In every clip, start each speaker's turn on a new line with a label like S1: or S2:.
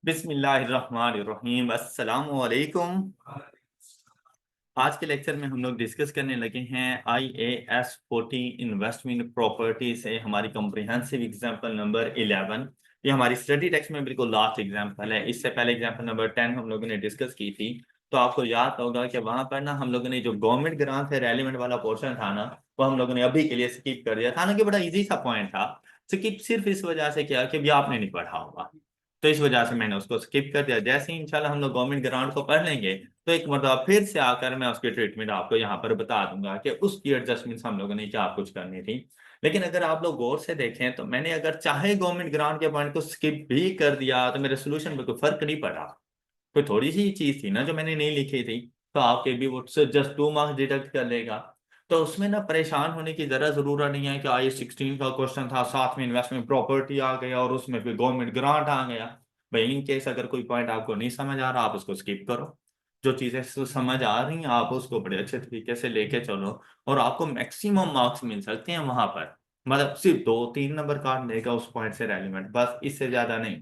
S1: बिस्मिल्लाहिर्रहमानिर्रहीम अस्सलामु अलैकुम। आज के लेक्चर में हम लोग डिस्कस करने लगे हैं IAS 40 इन्वेस्टमेंट प्रॉपर्टी से हमारी कॉम्प्रिहेंसिव एग्जांपल नंबर 11। ये हमारी स्टडी टेक्स्ट में बिल्कुल लास्ट एग्जांपल है। इससे पहले एग्जांपल नंबर 10 हम लोगों ने डिस्कस की थी। तो आपको याद होगा कि वहां पर ना हम लोगों ने जो गवर्नमेंट ग्रांट है रेलिवेंट वाला पोर्शन था ना, वो हम लोगों ने अभी के लिए स्किप कर दिया था ना, कि बड़ा इजी सा पॉइंट था। स्किप सिर्फ इस वजह से किया कि अभी आपने नहीं पढ़ा होगा, तो इस वजह से मैंने उसको स्किप कर दिया। जैसे ही इंशाल्लाह हम लोग गवर्नमेंट ग्रांट को पढ़ लेंगे तो एक मरतबा फिर से आकर मैं उसकी ट्रीटमेंट आपको यहाँ पर बता दूंगा कि उसकी एडजस्टमेंट्स हम लोगों ने क्या कुछ करनी थी। लेकिन अगर आप लोग गौर से देखें तो मैंने अगर चाहे गवर्नमेंट ग्रांट के पॉइंट को स्किप भी कर दिया तो मेरे सोल्यूशन में कोई फर्क नहीं पड़ा। कोई थोड़ी सी चीज थी ना जो मैंने नहीं लिखी थी, तो आपके भी वो जस्ट 2 मार्क्स डिडक्ट कर लेगा। तो उसमें ना परेशान होने की जरा जरूरत नहीं है कि IAS 16 का क्वेश्चन था, साथ में इन्वेस्टमेंट प्रॉपर्टी आ गया और उसमें फिर गवर्नमेंट ग्रांट आ गया। भाई इन केस अगर कोई पॉइंट आपको नहीं समझ आ रहा, आप उसको स्किप करो। जो चीजें समझ आ रही हैं आप उसको बड़े अच्छे तरीके से लेके चलो, और आपको मैक्सिमम मार्क्स मिल सकते हैं वहां पर। मतलब सिर्फ 2-3 नंबर काट लेगा उस पॉइंट से रेलिवेंट, बस इससे ज्यादा नहीं।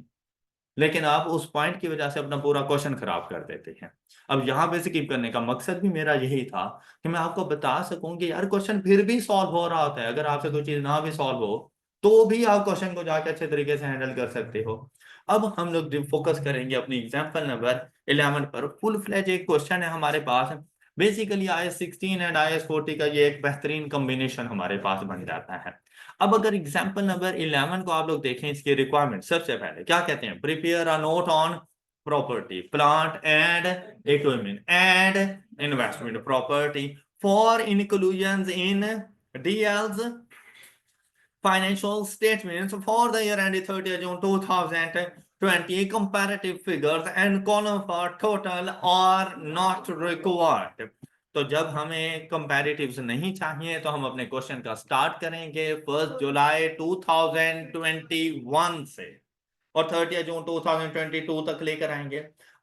S1: लेकिन आप उस पॉइंट की वजह से अपना पूरा क्वेश्चन खराब कर देते हैं। अब यहाँ पे स्किप करने का मकसद भी मेरा यही था कि मैं आपको बता सकूं कि यार क्वेश्चन फिर भी सॉल्व हो रहा होता है। अगर आपसे कोई चीज ना भी सॉल्व हो तो भी आप क्वेश्चन को जाके अच्छे तरीके से हैंडल कर सकते हो। अब हम लोग फोकस करेंगे अपनी एग्जाम्पल नंबर 11 पर। फुल फ्लेज एक क्वेश्चन है हमारे पास। बेसिकली IAS 16 एंड IAS 40 का ये एक बेहतरीन कॉम्बिनेशन हमारे पास बन जाता है। अब अगर एग्जाम्पल नंबर 11 को आप लोग देखें, इसकी रिक्वायरमेंट सबसे पहले क्या कहते हैं, prepare a note on property plant and equipment and investment property for inclusion in DL's financial statements for the year ended 30th June 2020. Comparative figures and column for total are not required. तो जब हमें comparatives नहीं चाहिए तो हम अपने question का start करेंगे 1 जुलाई 2021 से और 30 जून 2022 तक लेकर आएंगे।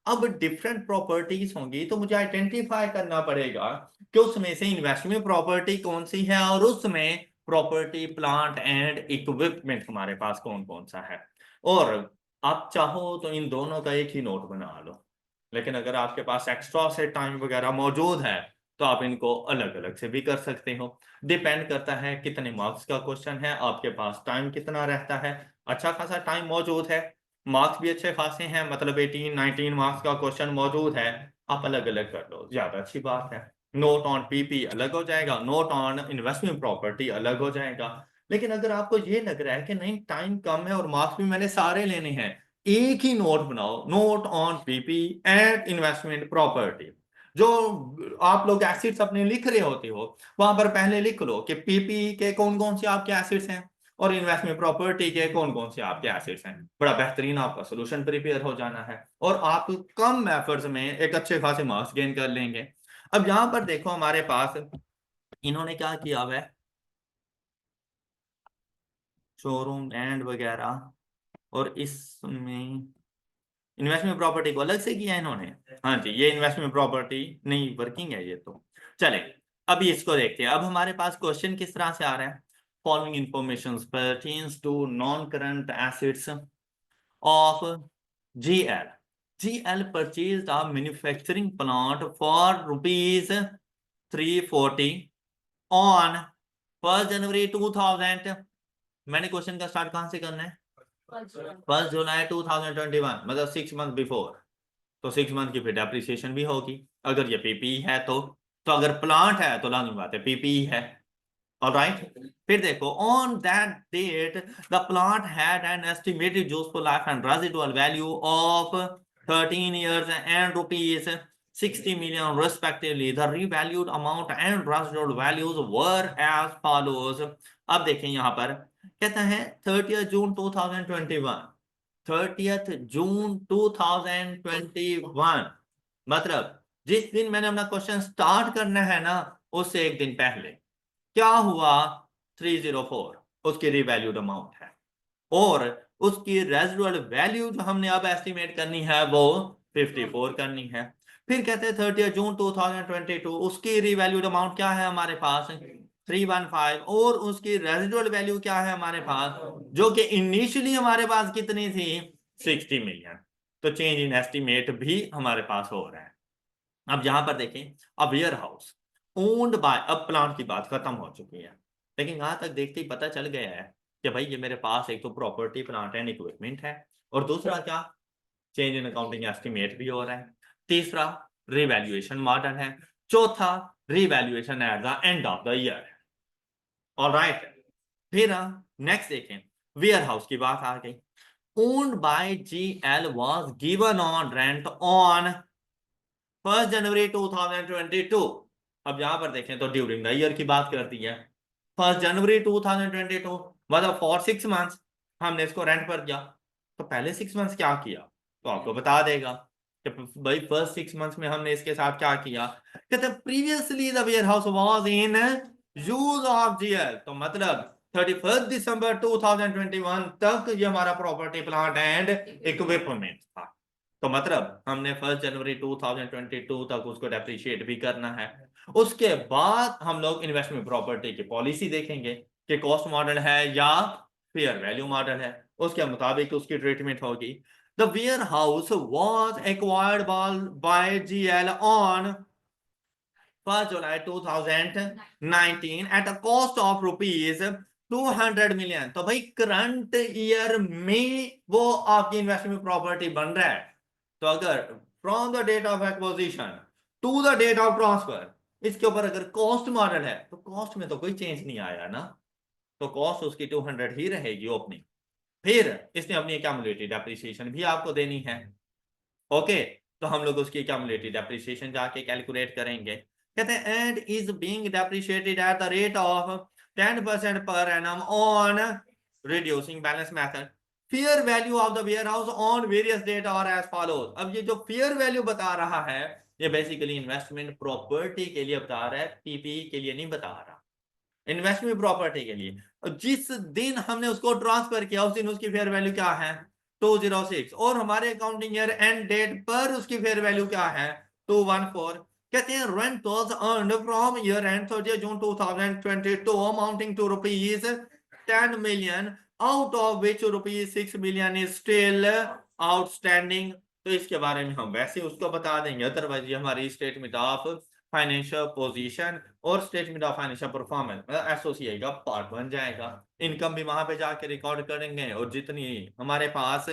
S1: अब डिफरेंट प्रॉपर्टीज होंगी तो मुझे आइडेंटिफाई करना पड़ेगा कि उसमें से इन्वेस्टमेंट प्रॉपर्टी कौन सी है और उसमें प्रॉपर्टी प्लांट एंड इक्विपमेंट हमारे पास कौन कौन सा है। और आप चाहो तो इन दोनों का एक ही नोट बना लो, लेकिन अगर आपके पास एक्स्ट्रा से टाइम वगैरह मौजूद है तो आप इनको अलग अलग से भी कर सकते हो। डिपेंड करता है कितने मार्क्स का क्वेश्चन है, आपके पास टाइम कितना रहता है। अच्छा खासा टाइम मौजूद है, मार्क्स भी अच्छे खासे हैं, मतलब 18-19 मार्क्स का क्वेश्चन मौजूद है, आप अलग अलग कर लो, ज्यादा अच्छी बात है। नोट ऑन PP अलग हो जाएगा, नोट ऑन इन्वेस्टमेंट प्रॉपर्टी अलग हो जाएगा। लेकिन अगर आपको ये लग रहा है कि नहीं टाइम कम है और मार्क्स भी मैंने सारे लेने हैं, एक ही नोट बनाओ, note on PP and investment property. जो आप लोग एसिड्स अपने लिख रहे होते हो वहां पर पहले लिख लो कि PP के कौन कौन से आपके एसिड्स हैं और इन्वेस्टमेंट प्रॉपर्टी के कौन कौन से आपके एसिड्स हैं। बड़ा बेहतरीन आपका सोल्यूशन प्रिपेयर हो जाना है और आप कम एफर्ट्स में एक अच्छे खासे मार्क्स गेन कर लेंगे। अब यहां पर देखो हमारे पास इन्होंने क्या किया हुआ है, शोरूम एंड वगैरह, और इसमें इन्वेस्टमेंट प्रॉपर्टी को अलग से किया इन्होंने। हाँ जी, ये इन्वेस्टमेंट प्रॉपर्टी नहीं वर्किंग है ये तो। चले अभी इसको देखते हैं। अब हमारे पास क्वेश्चन किस तरह से आ रहा है, following information pertains to non current assets of GL. GL purchased a manufacturing plant for rupees 340 on 1 जनवरी 2000। मैंने क्वेश्चन का स्टार्ट कहां से करना है, 1 जुलाई 2021, मतलब 6 मंथ बिफोर। तो 6 मंथ की फिर डेप्रिसिएशन भी होगी अगर ये PPE है तो अगर प्लांट है तो लाजमी बात है PPE है। ऑलराइट, फिर देखो on that date the plant had an estimated useful life and residual value of 13 years and rupees 60 million respectively. The revalued amount and residual values were as follows. अब देखें यहाँ पर कहता है 30 जून 2021, 30 जून 2021, मतलब जिस दिन मैंने अपना क्वेश्चन स्टार्ट करना है ना उससे एक दिन पहले क्या हुआ, 304 उसकी रिवैल्यूड अमाउंट है, और उसकी रेजिडुअल वैल्यू जो हमने अब एस्टिमेट करनी है वो 54 करनी है। फिर कहते हैं 30 जून 2022 उसकी रिवैल्यूड अमाउंट क्या है हमारे पास, 315, और उसकी रेजिडुअल वैल्यू क्या है हमारे पास, जो कि इनिशियली हमारे पास कितनी थी, 60 मिलियन। तो चेंज इन एस्टिमेट भी हमारे पास हो रहा है। अब यहां पर देखें, अब वेयर हाउस ओन्ड बाय, अब प्लांट की बात खत्म हो चुकी है, लेकिन यहां तक देखते ही पता चल गया है कि भाई ये मेरे पास एक तो प्रॉपर्टी प्लांट एंड इक्विपमेंट है, और दूसरा क्या, चेंज इन अकाउंटिंग एस्टिमेट भी हो रहा है, तीसरा रिवैल्यूएशन मॉडल है, चौथा revaluation eight the end of the year. Alright, फिर नेक्स्ट देखें, वेयर हाउस की बात आ गई। owned by GL was given on rent on 1 जनवरी 2022। अब यहां पर देखें तो ड्यूरिंग द ईयर की बात करती है। 1 जनवरी 2022 मतलब फॉर 6 मंथ्स हमने इसको रेंट पर दिया। तो पहले 6 मंथ्स क्या किया, तो आपको बता देगा कि भाई फर्स्ट 6 मंथ्स में हमने इसके साथ क्या किया। कहते previously the warehouse was in use of GL, तो मतलब 31 दिसंबर 2021 तक ये हमारा प्रॉपर्टी प्लांट एंड इक्विपमेंट था। तो मतलब हमने 1 जनवरी 2022 तक उसको डेप्रिशिएट भी करना है। उसके बाद हम लोग इन्वेस्टमेंट प्रॉपर्टी की पॉलिसी देखेंगे कि कॉस्ट मॉडल है या फेयर वैल्यू मॉडल है, उसके मुताबिक उसकी ट्रीटमेंट होगी। The warehouse was acquired by GL on 1 July 2019 at a cost of rupees 200 million. तो भाई करंट ईयर में वो आपकी इन्वेस्टमेंट प्रॉपर्टी बन रहा है। तो अगर from the date of acquisition to the date of transfer इसके ऊपर अगर कॉस्ट मॉडल है तो कॉस्ट में तो कोई चेंज नहीं आया ना, तो कॉस्ट उसकी 200 ही रहेगी ओपनिंग। फिर इसने अपनी एक्यूमुलेटेड डेप्रिसिएशन भी आपको देनी है। ओके, तो हम लोग उसकी एक्यूमुलेटेड डेप्रिसिएशन जाके कैलकुलेट करेंगे। कहते हैं and is being depreciated at the rate of 10% per annum on reducing balance method. Fair value of the warehouse on various date are as follows. अब ये जो फेयर वैल्यू बता रहा है ये बेसिकली इन्वेस्टमेंट प्रॉपर्टी के लिए बता रहा है, पीपीई के लिए नहीं बता रहा, इन्वेस्टमेंट प्रॉपर्टी के लिए। और जिस दिन हमने उसको ट्रांसफर किया उस दिन उसकी फेयर वैल्यू क्या है 206, और हमारे अकाउंटिंग ईयर एंड डेट पर उसकी फेयर वैल्यू क्या है 214। कहते हैं rent was earned from year end 30 June 2022 amounting to rupees 10 million, out of which rupees 6 million is still outstanding. तो इसके बारे में हम वैसे उसको बता देंगे, अदरवाइज ये हमारी स्टेटमेंट ऑफ फाइनेंशियल पोजीशन और स्टेटमेंट ऑफ फाइनेंशियल परफॉर्मेंस मतलब एसओसीआई का पार्ट बन जाएगा। इनकम भी वहां पे जाके रिकॉर्ड करेंगे, और जितनी हमारे पास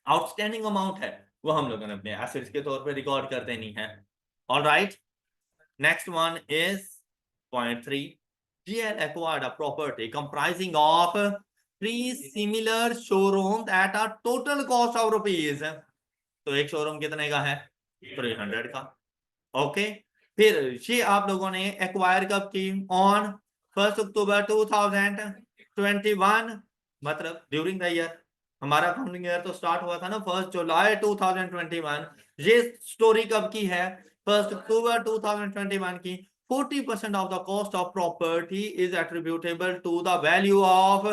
S1: आउटस्टैंडिंग अमाउंट है वो हम लोगों ने अपने एसेट्स के तौर पे रिकॉर्ड कर देनी है। Alright, next one is point 3, GL acquired a property comprising of 3 similar showrooms at a total cost of rupees। तो एक शोरूम कितने का है 300 का। ओके, फिर ये आप लोगों ने एक्वायर कब की ऑन 1 अक्टूबर 2021, मतलब ड्यूरिंग द ईयर। हमारा अकाउंटिंग ईयर तो स्टार्ट हुआ था ना 1 जुलाई 2021। ये स्टोरी कब की है 1 अक्टूबर 2021 की। 40% of the cost of property is attributable to the value of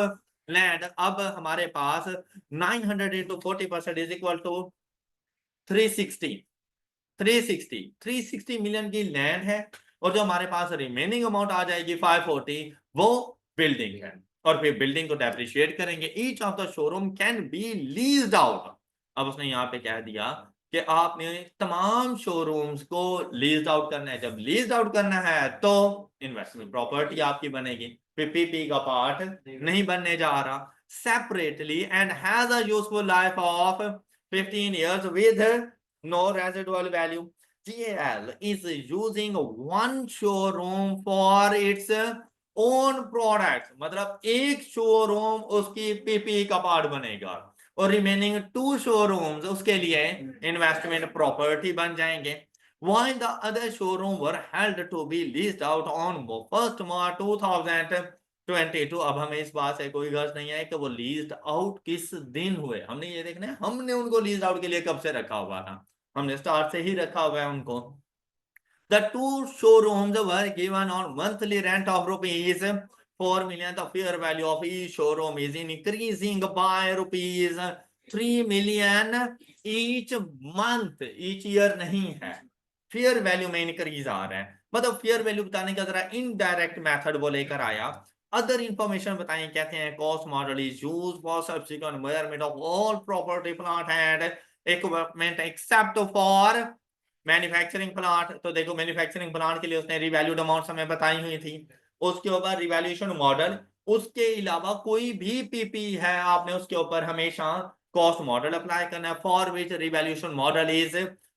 S1: land. अब हमारे पास 900 into 40% is equal to 360 360 million की लैंड है, और जो हमारे पास रिमेनिंग अमाउंट आ जाएगी 540 वो बिल्डिंग है। और फिर बिल्डिंग को डेप्रिशिएट करेंगे। Each of the showroom can be leased out. अब उसने यहाँ पे कह दिया कि आपने तमाम शोरूम्स को लीज्ड आउट करना है। जब लीज्ड आउट करना है तो इन्वेस्टमेंट प्रॉपर्टी आपकी बनेगी, पीपीपी का पार्ट नहीं बनने जा रहा। Separately and has a useful life of 15 years with no residual value। GL is using one showroom for its own products, मतलब एक शोरूम उसकी पीपी का पार्ट बनेगा, और रिमेनिंग 2 शोरूम्स उसके लिए इन्वेस्टमेंट प्रॉपर्टी बन जाएंगे। While the other showroom were held to be leased out on 1 March 2022। अब हमें इस बात से कोई गर्ज नहीं है कि वो लीज्ड आउट किस दिन हुए, हमने ये देखना है हमने उनको लीज आउट के लिए कब से रखा हुआ था। हमने स्टार्ट से ही रखा हुआ है उनको। The 2 showrooms were given on monthly rent of rupees 4 million। The fair value of each showroom is increasing by rupees 3 million each month। each year नहीं है, फेयर वैल्यू में इंक्रीज आ रहा है। मतलब फेयर वैल्यू बताने का जरा इनडायरेक्ट मेथड वो लेकर आया। अदर इंफॉर्मेशन बताएं, कहते हैं cost model is used for subsequent measurement of all property plant and equipment except for manufacturing plant. तो देखो मैन्युफैक्चरिंग प्लांट के लिए उसने रिवैल्यूड अमाउंट हमें बताई हुई थी, उसके ऊपर रिवैल्यूएशन मॉडल, उसके अलावा कोई भी पीपी है आपने उसके ऊपर हमेशा कॉस्ट मॉडल अप्लाई करना है, for which revaluation model is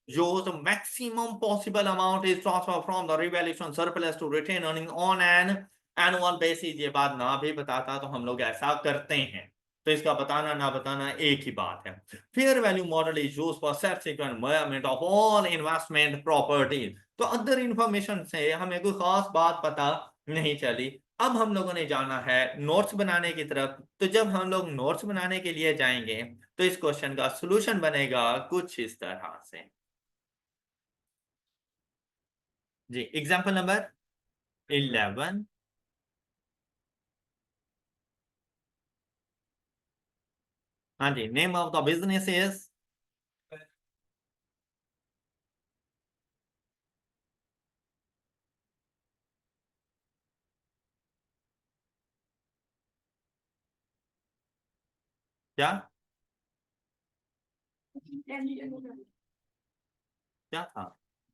S1: जो maximum possible amount is transfer from the revaluation surplus to retain earning on an annual basis. ये बात ना भी बताता तो हम लोग ऐसा करते हैं, तो इसका बताना ना बताना एक ही बात है। Fair value model is used for subsequent measurement of all investment properties. तो अदर इंफॉर्मेशन से हमें कोई खास बात पता नहीं चली। अब हम लोगों ने जाना है नोट्स बनाने की तरफ। तो जब हम लोग नोट्स बनाने के लिए जाएंगे तो इस क्वेश्चन का सॉल्यूशन बनेगा कुछ इस तरह से। जी एग्जांपल नंबर 11। हाँ जी, name of the business is. क्या क्या था?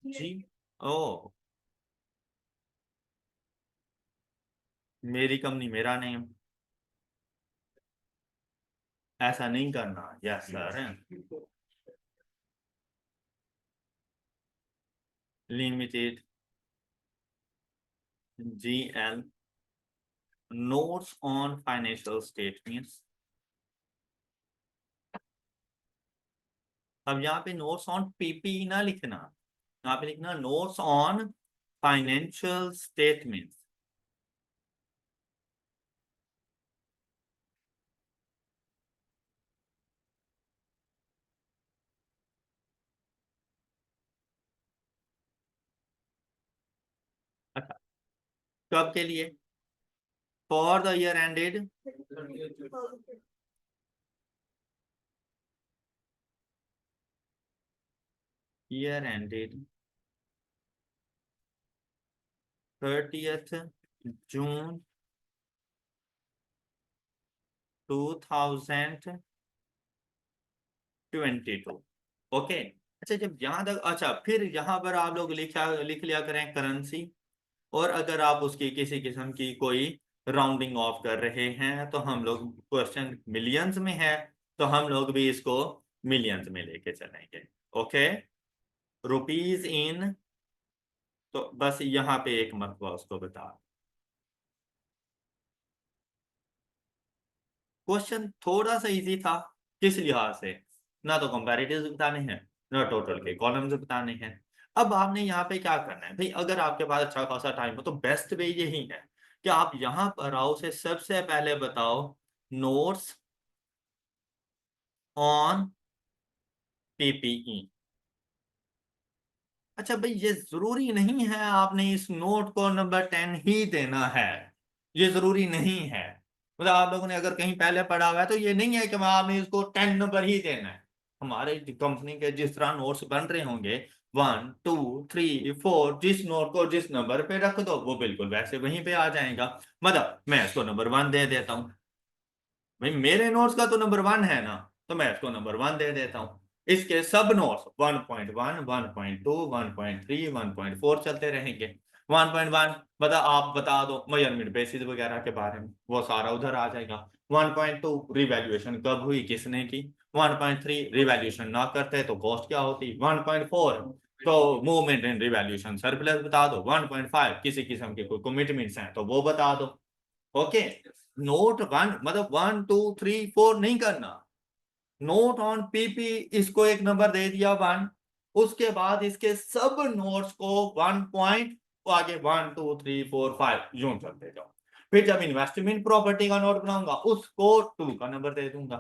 S1: जी। ओ, मेरी कंपनी मेरा नेम, ऐसा नहीं करना। Yes sir. Limited GL notes on financial statements. अब यहाँ पे नोट्स ऑन पीपी ना लिखना, यहाँ पे लिखना नोट्स ऑन फाइनेंशियल स्टेटमेंट्स। अच्छा, कब के लिए? For the year ended, year ended 30th June 2022। Okay. अच्छा, जब यहाँ तक, अच्छा फिर यहाँ पर आप लोग लिख लिया करें करेंसी। और अगर आप उसकी किसी किस्म की कोई राउंडिंग ऑफ कर रहे हैं तो हम लोग, क्वेश्चन मिलियंस में है तो हम लोग भी इसको मिलियंस में लेके चलेंगे। Okay, rupees in. तो बस यहाँ पे एक मरतबा उसको बता। क्वेश्चन थोड़ा सा इजी था, किस लिहाज से? ना तो कंपैरेटिव्स बताने हैं, ना टोटल के कॉलम्स बताने हैं। अब आपने यहाँ पे क्या करना है भाई, अगर आपके पास अच्छा खासा टाइम हो तो बेस्ट वे यही है कि आप यहाँ पर आओ से सबसे पहले बताओ नोट्स ऑन पीपीई। अच्छा भाई, ये जरूरी नहीं है आपने इस नोट को नंबर 10 ही देना है, ये जरूरी नहीं है। मतलब आप लोगों ने अगर कहीं पहले पढ़ा हुआ है तो ये नहीं है कि आपने इसको 10 नंबर ही देना है। हमारे कंपनी के जिस तरह नोट्स बन रहे होंगे 1 2 3 4, जिस नोट को जिस नंबर पे रख दो वो बिल्कुल वैसे वहीं पे आ जाएगा। मतलब मैं इसको नंबर 1 दे देता हूँ, भाई मेरे नोट्स का तो नंबर 1 है ना, तो मैं इसको नंबर 1 दे देता हूँ। इसके सब नोट्स 1.1 1.2 1.3 1.4 चलते रहेंगे। 1.1 बता, आप बता दो मेजरमेंट बेसिस वगैरह के बारे में, वो सारा उधर आ जाएगा। 1.2 रिवैल्यूएशन कब हुई, किसने की। 1.3 रिवैल्यूएशन ना करते तो कॉस्ट क्या होती। 1.4 तो मूवमेंट इन रिवैल्यूएशन सरप्लस बता दो। 1.5 किसी किस्म के कोई कमिटमेंट्स हैं तो वो बता दो। ओके, नोट 1 मतलब 1 2 3 4 नहीं करना। नोट ऑन पीपी, इसको एक नंबर दे दिया 1, उसके बाद इसके सब नोट्स को 1 पॉइंट, आगे 1 2 3 4 5 यूं चलते जाओ। फिर जब इन्वेस्टमेंट प्रॉपर्टी का नोट बनाऊंगा उसको 2 का नंबर दे दूंगा।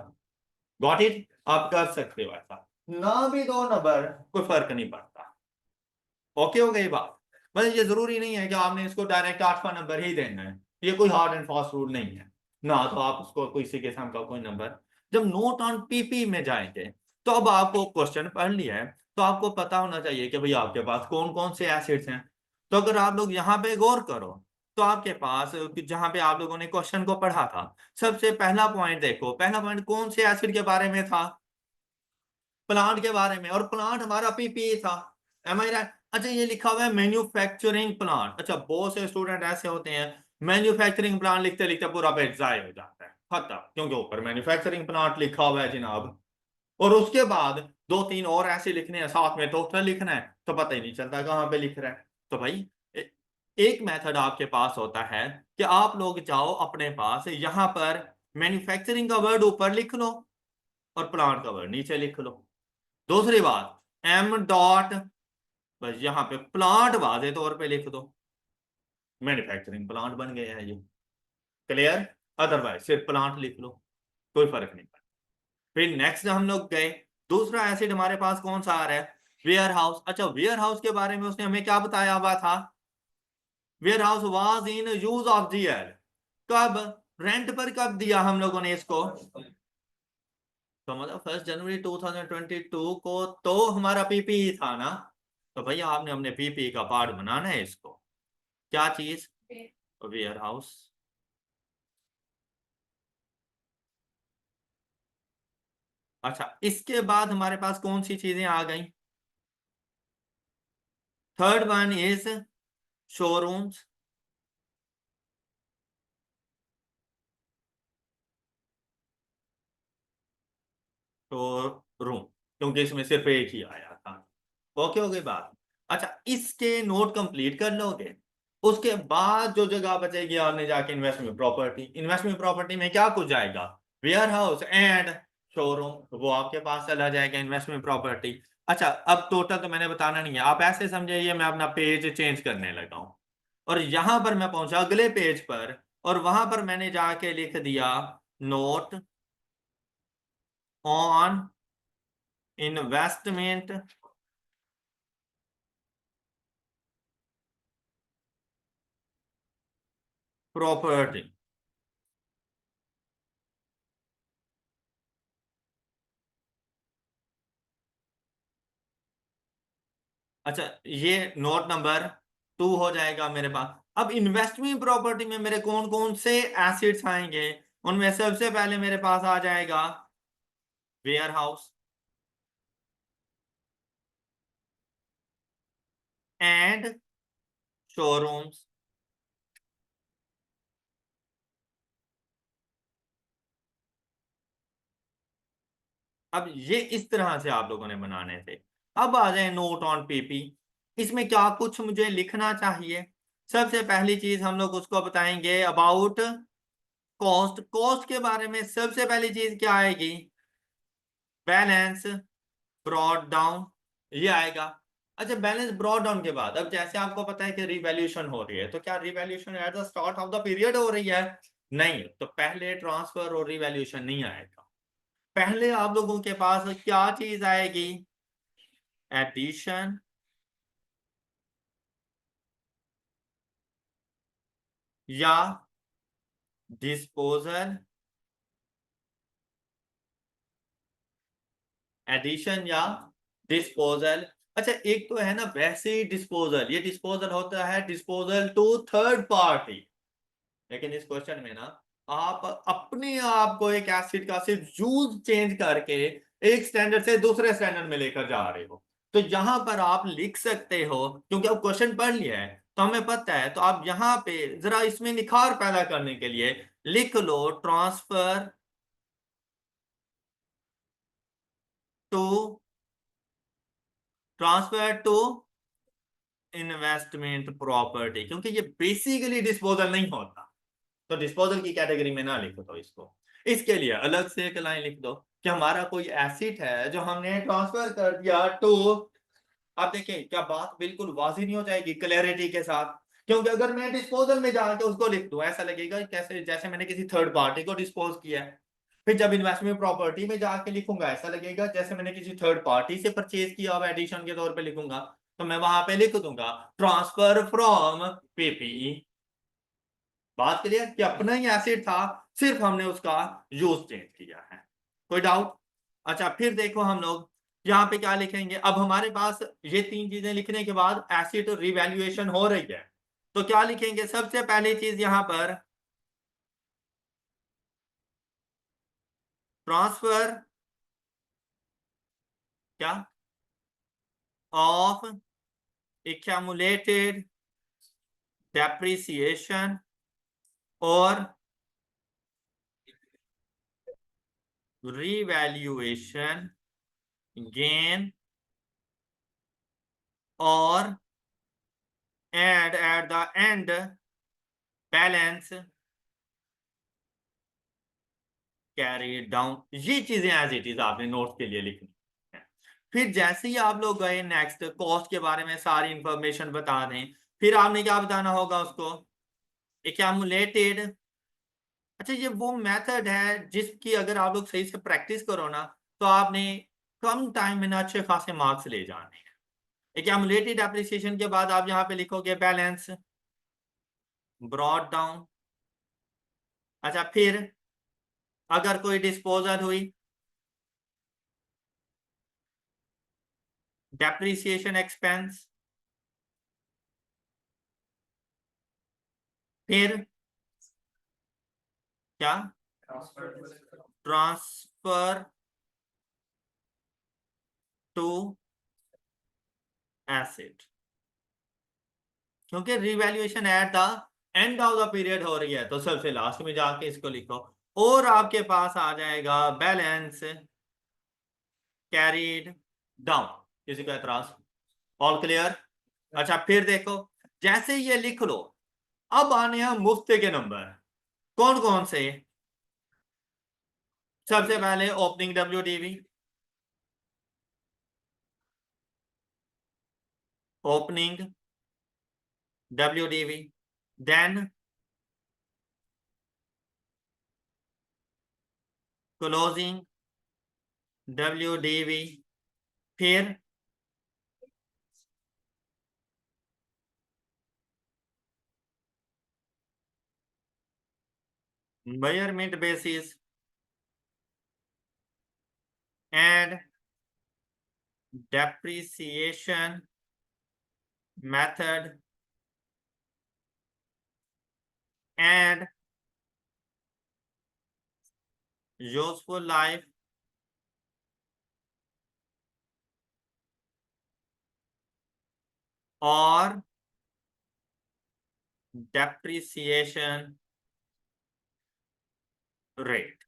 S1: Got it? आप कर सकते हो ऐसा, ना भी दो नंबर कोई फर्क नहीं पड़ता। ओके हो गई बात? मतलब ये जरूरी नहीं है कि आपने इसको डायरेक्ट 8वां नंबर ही देना है, ये कोई हार्ड एंड फास्ट रूल नहीं है ना। तो आप उसको किसी किस्म का कोई नंबर, जब नोट ऑन पीपी में जाएंगे तो अब आपको क्वेश्चन पढ़ लिया है तो आपको पता होना चाहिए कि भाई आपके पास कौन कौन से एसिड्स हैं। तो अगर आप लोग यहाँ पे गौर करो तो आपके पास जहां पे आप लोगों ने क्वेश्चन को पढ़ा था, सबसे पहला पॉइंट देखो, पहला पॉइंट कौन से एसिड के बारे में था? प्लांट के बारे में, और प्लांट हमारा पीपीई था। M I right? अच्छा, ये लिखा हुआ है मैन्युफैक्चरिंग प्लांट। अच्छा, बहुत से स्टूडेंट ऐसे होते हैं मैन्युफैक्चरिंग प्लांट लिखते लिखते पूरा पेज जाए हो जाता है, खत्म, क्योंकि ऊपर मैन्युफैक्चरिंग प्लांट लिखा हुआ है जनाब। और उसके बाद दो तीन और ऐसे लिखने हैं, साथ में टोटल लिखना है, तो पता ही नहीं चलता कहाँ पे लिख रहा है। तो भाई एक मेथड आपके पास होता है कि आप लोग जाओ अपने पास, यहां पर मैन्युफैक्चरिंग का वर्ड ऊपर लिख लो और प्लांट का वर्ड नीचे लिख लो। दूसरी बात, एम डॉट, बस यहां पे प्लांट वाजे तौर पे लिख दो, मैन्युफैक्चरिंग प्लांट बन गया है ये। क्लियर? अदरवाइज सिर्फ प्लांट लिख लो, कोई फर्क नहीं पड़ता। फिर नेक्स्ट हम लोग गए, दूसरा एसिड हमारे पास कौन सा आ रहा है? Warehouse. अच्छा, वेयर हाउस के बारे में उसने हमें क्या बताया हुआ था? Warehouse was in use of GL. कब? रेंट पर कब दिया हम लोगों ने इसको? तो मतलब 1 जनवरी 2022 को तो हमारा पीपीई था ना। तो भैया आपने हमने पीपीई का पार्ट बनाना है इसको। क्या चीज? Warehouse. अच्छा, इसके बाद हमारे पास कौन सी चीजें आ गई? Third one is showrooms. Showroom, क्योंकि इसमें सिर्फ एक ही आया था। ओके हो गई बात। अच्छा, इसके नोट कंप्लीट कर लोगे, उसके बाद जो जगह बचेगी आपने जाके इन्वेस्टमेंट प्रॉपर्टी, इन्वेस्टमेंट प्रॉपर्टी में क्या कुछ जाएगा? वेयर हाउस एंड शोरूम, तो वो आपके पास चला जाएगा इन्वेस्टमेंट प्रॉपर्टी। अच्छा, अब टोटल तो मैंने बताना नहीं है, आप ऐसे समझिए मैं अपना पेज चेंज करने लगा हूं, और यहां पर मैं पहुंचा अगले पेज पर, और वहां पर मैंने जाके लिख दिया नोट ऑन इन्वेस्टमेंट प्रॉपर्टी। अच्छा, ये नोट नंबर 2 हो जाएगा मेरे पास। अब इन्वेस्टमेंट प्रॉपर्टी में मेरे कौन कौन से एसेट्स आएंगे? उनमें सबसे पहले मेरे पास आ जाएगा वेयर हाउस एंड शोरूम्स। अब ये इस तरह से आप लोगों ने बनाने थे। अब आ जाए नोट ऑन पीपी। इसमें क्या कुछ मुझे लिखना चाहिए? सबसे पहली चीज हम लोग उसको बताएंगे अबाउट कॉस्ट। कॉस्ट के बारे में सबसे पहली चीज क्या आएगी? बैलेंस ब्रॉड डाउन, ये आएगा। अच्छा, बैलेंस ब्रॉड डाउन के बाद अब जैसे आपको पता है कि रिवैल्यूएशन हो रही है, तो क्या revaluation at the start of the period हो रही है? नहीं, तो पहले ट्रांसफर और रिवैल्यूएशन नहीं आएगा। पहले आप लोगों के पास क्या चीज आएगी? एडिशन या डिस्पोजल। एडिशन या डिस्पोजल। अच्छा, एक तो है ना वैसे ही डिस्पोजल, ये डिस्पोजल होता है डिस्पोजल टू थर्ड पार्टी। लेकिन इस क्वेश्चन में ना आप अपने आप को एक एसिड का सिर्फ यूज चेंज करके एक स्टैंडर्ड से दूसरे स्टैंडर्ड में लेकर जा रहे हो, तो यहां पर आप लिख सकते हो, क्योंकि अब क्वेश्चन पढ़ लिया है तो हमें पता है, तो आप यहां पे जरा इसमें निखार पैदा करने के लिए लिख लो transfer to, transfer to investment property, क्योंकि ये बेसिकली डिस्पोजल नहीं होता, तो डिस्पोजल की कैटेगरी में ना लिखो। तो इसको, इसके लिए अलग से एक लाइन लिख दो कि हमारा कोई एसिड है जो हमने ट्रांसफर कर दिया टू। आप देखें क्या बात बिल्कुल वाज़ी नहीं हो जाएगी क्लैरिटी के साथ? क्योंकि अगर मैं डिस्पोजल में जाके उसको लिख दूं, ऐसा लगेगा कैसे जैसे मैंने किसी थर्ड पार्टी को डिस्पोज किया है। फिर जब इन्वेस्टमेंट प्रॉपर्टी में जाके लिखूंगा, ऐसा लगेगा जैसे मैंने किसी थर्ड पार्टी से परचेज किया, अब एडिशन के तौर पे लिखूंगा, तो मैं वहां पे लिख दूंगा ट्रांसफर फ्रॉम पीपीई। बात क्लियर कि अपना ही एसिड था, सिर्फ हमने उसका यूज चेंज किया है। कोई डाउट? अच्छा, फिर देखो हम लोग यहाँ पे क्या लिखेंगे। अब हमारे पास ये तीन चीजें लिखने के बाद एसिड रिवैल्यूएशन हो रही है, तो क्या लिखेंगे? सबसे पहली चीज यहां पर ट्रांसफर क्या ऑफ accumulated depreciation और revaluation gain और and at the end balance carry down. ये चीजें एज इट इज आपने नोट के लिए लिखनी है। फिर जैसे ही आप लोग गए नेक्स्ट कॉस्ट के बारे में सारी इंफॉर्मेशन बता दें, फिर आपने क्या बताना होगा उसको, एक्यूमुलेटेड। अच्छा, ये वो मेथड है जिसकी अगर आप लोग सही से प्रैक्टिस करो ना, तो आपने कम टाइम में ना अच्छे खासे मार्क्स ले जाने हैं। एक्यूमुलेटेड एप्रिसिएशन के बाद आप यहाँ पे लिखोगे बैलेंस ब्रॉट डाउन। अच्छा, फिर अगर कोई डिस्पोजल हुई, डेप्रिसिएशन एक्सपेंस। फिर क्या, ट्रांसफर टू एसेट, क्योंकि revaluation eight the end of the period हो रही है तो सबसे लास्ट में जाके इसको लिखो और आपके पास आ जाएगा बैलेंस कैरीड डाउन। किसी का एतराज? All clear? अच्छा, फिर देखो, जैसे ये लिख लो, अब आने हैं मुफ्त के नंबर। कौन कौन से? सबसे पहले opening WDV, opening WDV, then closing WDV, फिर measurement basis and depreciation method and useful life और depreciation rate।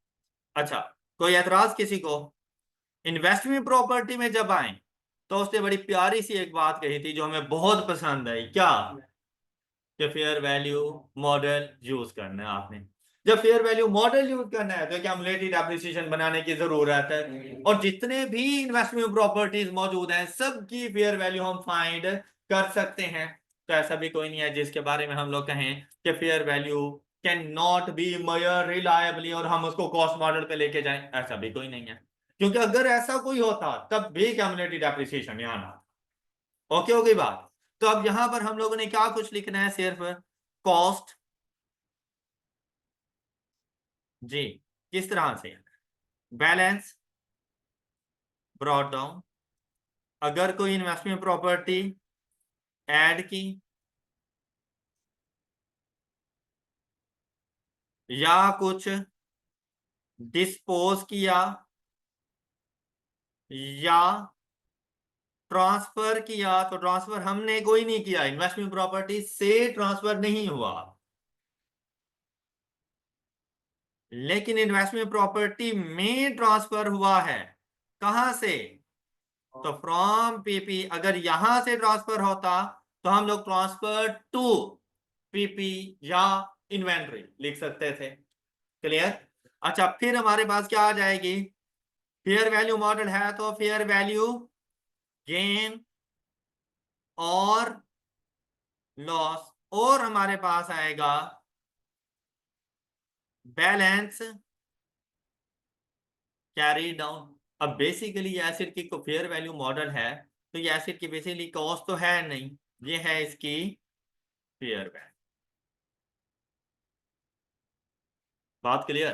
S1: अच्छा, कोई एतराज किसी को? इन्वेस्टमेंट प्रॉपर्टी में जब आए तो उसने बड़ी प्यारी सी एक बात कही थी जो हमें बहुत पसंद आई। क्या? कि फेयर वैल्यू मॉडल यूज करना है आपने। जब फेयर वैल्यू मॉडल यूज करना है तो क्युमुलेटिव डेप्रिसिएशन बनाने की जरूरत है, और जितने भी इन्वेस्टमेंट प्रॉपर्टीज मौजूद हैं सबकी फेयर वैल्यू हम फाइंड कर सकते हैं। तो ऐसा भी कोई नहीं है जिसके बारे में हम लोग कहें कि fair value can not be measured reliably और हम उसको कॉस्ट मॉडल पे लेके जाएं, ऐसा भी कोई नहीं है। क्योंकि अगर ऐसा कोई होता तब भी क्युमुलेटिव डेप्रिसिएशन यहाँ ना। ओके, हो गई बात। तो अब यहां पर हम लोगों ने क्या कुछ लिखना है, सिर्फ कॉस्ट। जी, किस तरह से? बैलेंस ब्रॉट डाउन, अगर कोई इन्वेस्टमेंट प्रॉपर्टी ऐड की या कुछ डिस्पोज किया या ट्रांसफर किया, तो ट्रांसफर हमने कोई नहीं किया, इन्वेस्टमेंट प्रॉपर्टी से ट्रांसफर नहीं हुआ, लेकिन इन्वेस्टमेंट प्रॉपर्टी में ट्रांसफर हुआ है। कहां से? तो फ्रॉम पीपी। अगर यहां से ट्रांसफर होता तो हम लोग ट्रांसफर टू पीपी या इन्वेंट्री लिख सकते थे। क्लियर? अच्छा, फिर हमारे पास क्या आ जाएगी? फेयर वैल्यू मॉडल है तो फेयर वैल्यू गेन और लॉस, और हमारे पास आएगा बैलेंस कैरी डाउन। अब बेसिकली ये एसिड की फेयर वैल्यू मॉडल है, तो ये एसिड की बेसिकली कॉस्ट तो है नहीं, ये है इसकी फेयर वैल्यू। बात क्लियर?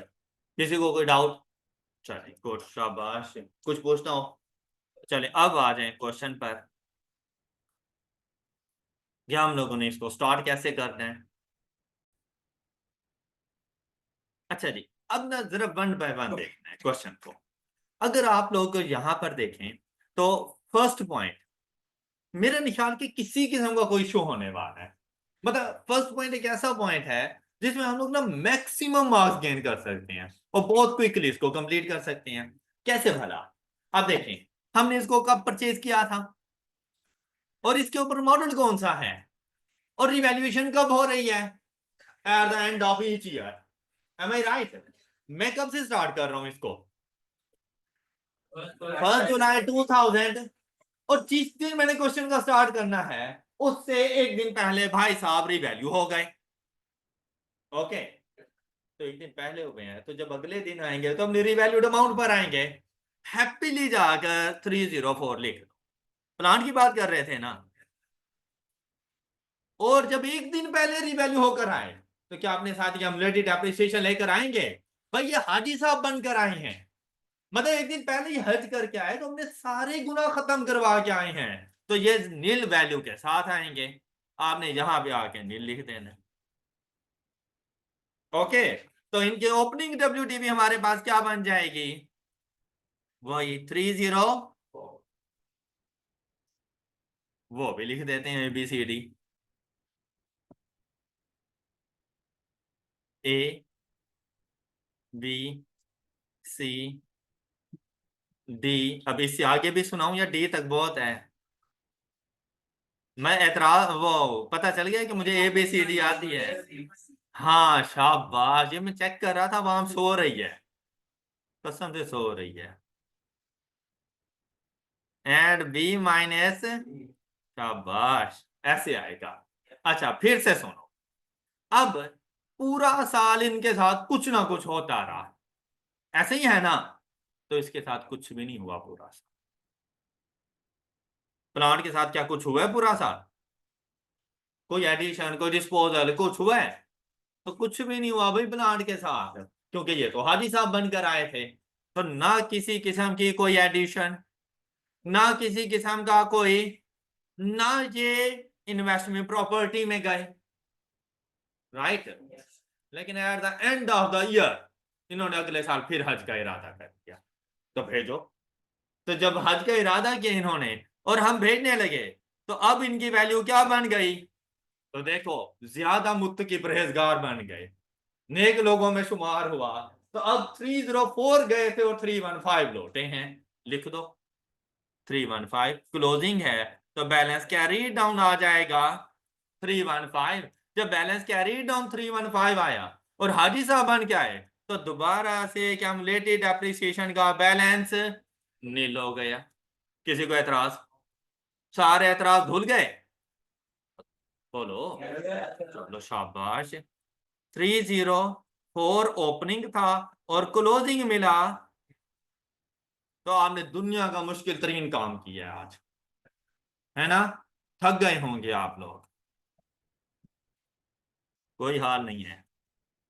S1: किसी को कोई डाउट? चलिए गुड, शाबाश, कुछ पूछना हो? चले अब आ जाए क्वेश्चन पर, क्या हम लोगों ने इसको स्टार्ट कैसे करना है। अच्छा जी, अब ना जरा वन बाय वन देखना है क्वेश्चन को। अगर आप लोग यहां पर देखें तो फर्स्ट पॉइंट मेरे ख्याल के किसी किस्म का कोई इशू होने वाला है। मतलब फर्स्ट पॉइंट एक ऐसा पॉइंट है जिसमें हम लोग ना मैक्सिमम मार्क्स गेन कर सकते हैं और बहुत क्विकली इसको कंप्लीट कर सकते हैं। कैसे भला? अब देखें, हमने इसको कब परचेज किया था और इसके ऊपर मॉडल कौन सा है और रिवैल्यूएशन कब हो रही है? At the end of each year. Am I right? मैं कब से स्टार्ट कर रहा हूं इसको? 1 जुलाई 2000। और जिस दिन मैंने क्वेश्चन का स्टार्ट करना है उससे एक दिन पहले भाई साहब रिवैल्यू हो गए। ओके, तो एक दिन पहले हो गए हैं, तो जब अगले दिन आएंगे तो हम रिवैल्यूड अमाउंट पर आएंगे। हैप्पीली जाकर 304 लिख लो। प्लांट की बात कर रहे थे ना। और जब एक दिन पहले रिवैल्यू होकर आए तो क्या अपने साथ क्यूमुलेटेड डेप्रिसिएशन लेकर आएंगे? भाई ये हाजी साहब बनकर आए हैं। मतलब एक दिन पहले ही हज करके आए तो हमने सारे गुना खत्म करवा के आए हैं, तो ये नील वैल्यू के साथ आएंगे। आपने यहां पे आके नील लिख देना। ओके, तो इनके ओपनिंग डब्ल्यूटीपी हमारे पास क्या बन जाएगी? वही 30। वो भी लिख देते हैं ABCD। A B C D। अब इससे आगे भी सुनाऊं या D तक बहुत है? मैं एतराज वो पता चल गया कि मुझे ABCD आती है। हाँ शाबाश, ये मैं चेक कर रहा था वहां सो रही है, कसम से सो रही है। एंड B- शाबाश, ऐसे आएगा। अच्छा फिर से सुनो। अब पूरा साल इनके साथ कुछ ना कुछ होता रहा, ऐसे ही है ना? तो इसके साथ कुछ भी नहीं हुआ पूरा साल। प्लांट के साथ क्या कुछ हुआ है पूरा साल? कोई एडिशन, कोई डिस्पोजल कुछ हुआ है? तो कुछ भी नहीं हुआ भाई प्लांट के साथ, क्योंकि ये तो हाजी साहब बनकर आए थे। तो ना किसी किस्म की कोई एडिशन, ना किसी किस्म का कोई, ना ये इन्वेस्टमेंट प्रॉपर्टी में गए। राइट? लेकिन eight the end of the year इन्होंने अगले साल फिर हज का इरादा कर दिया। तो भेजो। तो जब हज का इरादा किया इन्होंने और हम भेजने लगे, तो अब इनकी वैल्यू क्या बन गई? तो देखो, ज्यादा मुत्तकी परहेजगार बन गए, नेक लोगों में शुमार हुआ। तो अब 304 गए थे और 315 लौटे हैं। लिख दो 315 क्लोजिंग है, तो बैलेंस कैरी डाउन आ जाएगा 315। जब बैलेंस कैरी डाउन 315 आया और हाजी साहब बन के आए, तो दोबारा से क्यूमुलेटेड एप्रिसिएशन का बैलेंस नील हो गया। किसी को एतराज? सारे एतराज धुल गए? बोलो। चलो शाबाश। 304 ओपनिंग था और क्लोजिंग मिला, तो आपने दुनिया का मुश्किल तरीन काम किया है आज, है ना? थक गए होंगे आप लोग। कोई हाल नहीं है।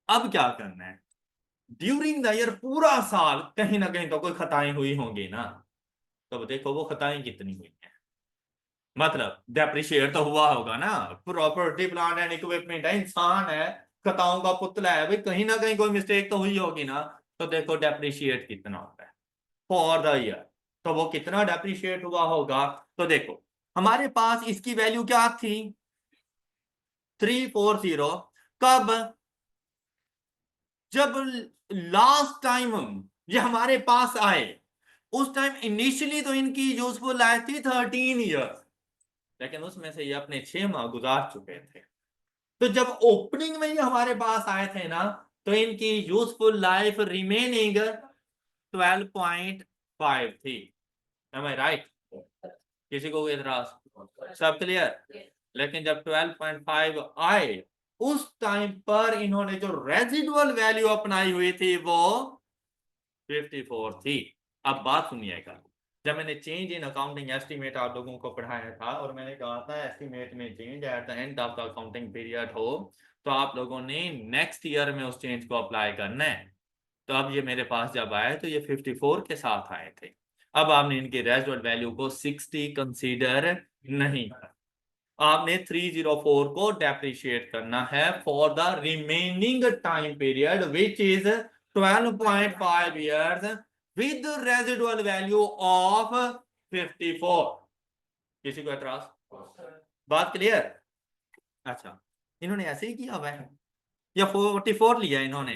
S1: अब क्या करना है? ड्यूरिंग द ईयर पूरा साल कहीं ना कहीं तो कोई खताएं हुई होंगी ना। तो देखो वो खताएं कितनी हुई हैं। मतलब डेप्रिशिएट तो हुआ होगा ना, प्रॉपर्टी प्लांट एंड इक्विपमेंट है, इंसान है, खताओं का पुतला है भाई, कहीं ना कहीं कोई मिस्टेक तो हुई होगी ना। तो देखो डेप्रिशिएट कितना होता है फॉर द ईयर, तो वो कितना डेप्रिशिएट हुआ होगा। तो देखो हमारे पास इसकी वैल्यू क्या थी? 340। कब? जब लास्ट टाइम ये हमारे पास आए, उस टाइम इनिशियली तो इनकी यूजफुल लाइफ थी 13 ईयर, लेकिन उसमें से ये अपने 6 माह गुजार चुके थे। तो जब ओपनिंग में ये हमारे पास आए थे ना, तो इनकी यूजफुल लाइफ रिमेनिंग 12.5 थी। M I right? किसी को कोई एतराज? सब क्लियर? लेकिन जब 12.5 आए, उस टाइम पर इन्होंने जो रेजिडुअल वैल्यू अपनाई हुई थी वो 54 थी। अब बात सुनिएगा, जब मैंने चेंज इन अकाउंटिंग एस्टीमेट आप लोगों को पढ़ाया था और मैंने कहा था एस्टीमेट में change at the end of the accounting period हो, तो आप लोगों ने नेक्स्ट ईयर में उस चेंज को अप्लाई करना है। तो अब ये मेरे पास जब आए तो ये 54 के साथ आए थे। अब आपने इनके रेजिडुअल वैल्यू को 60 कंसीडर नहीं, आपने 304 को डेप्रिशिएट करना है for the remaining time period which is 12.5 years with residual value of 54। किसी को एतराज? बात क्लियर? अच्छा, इन्होंने ऐसे ही किया हुआ है या 44 लिया इन्होंने?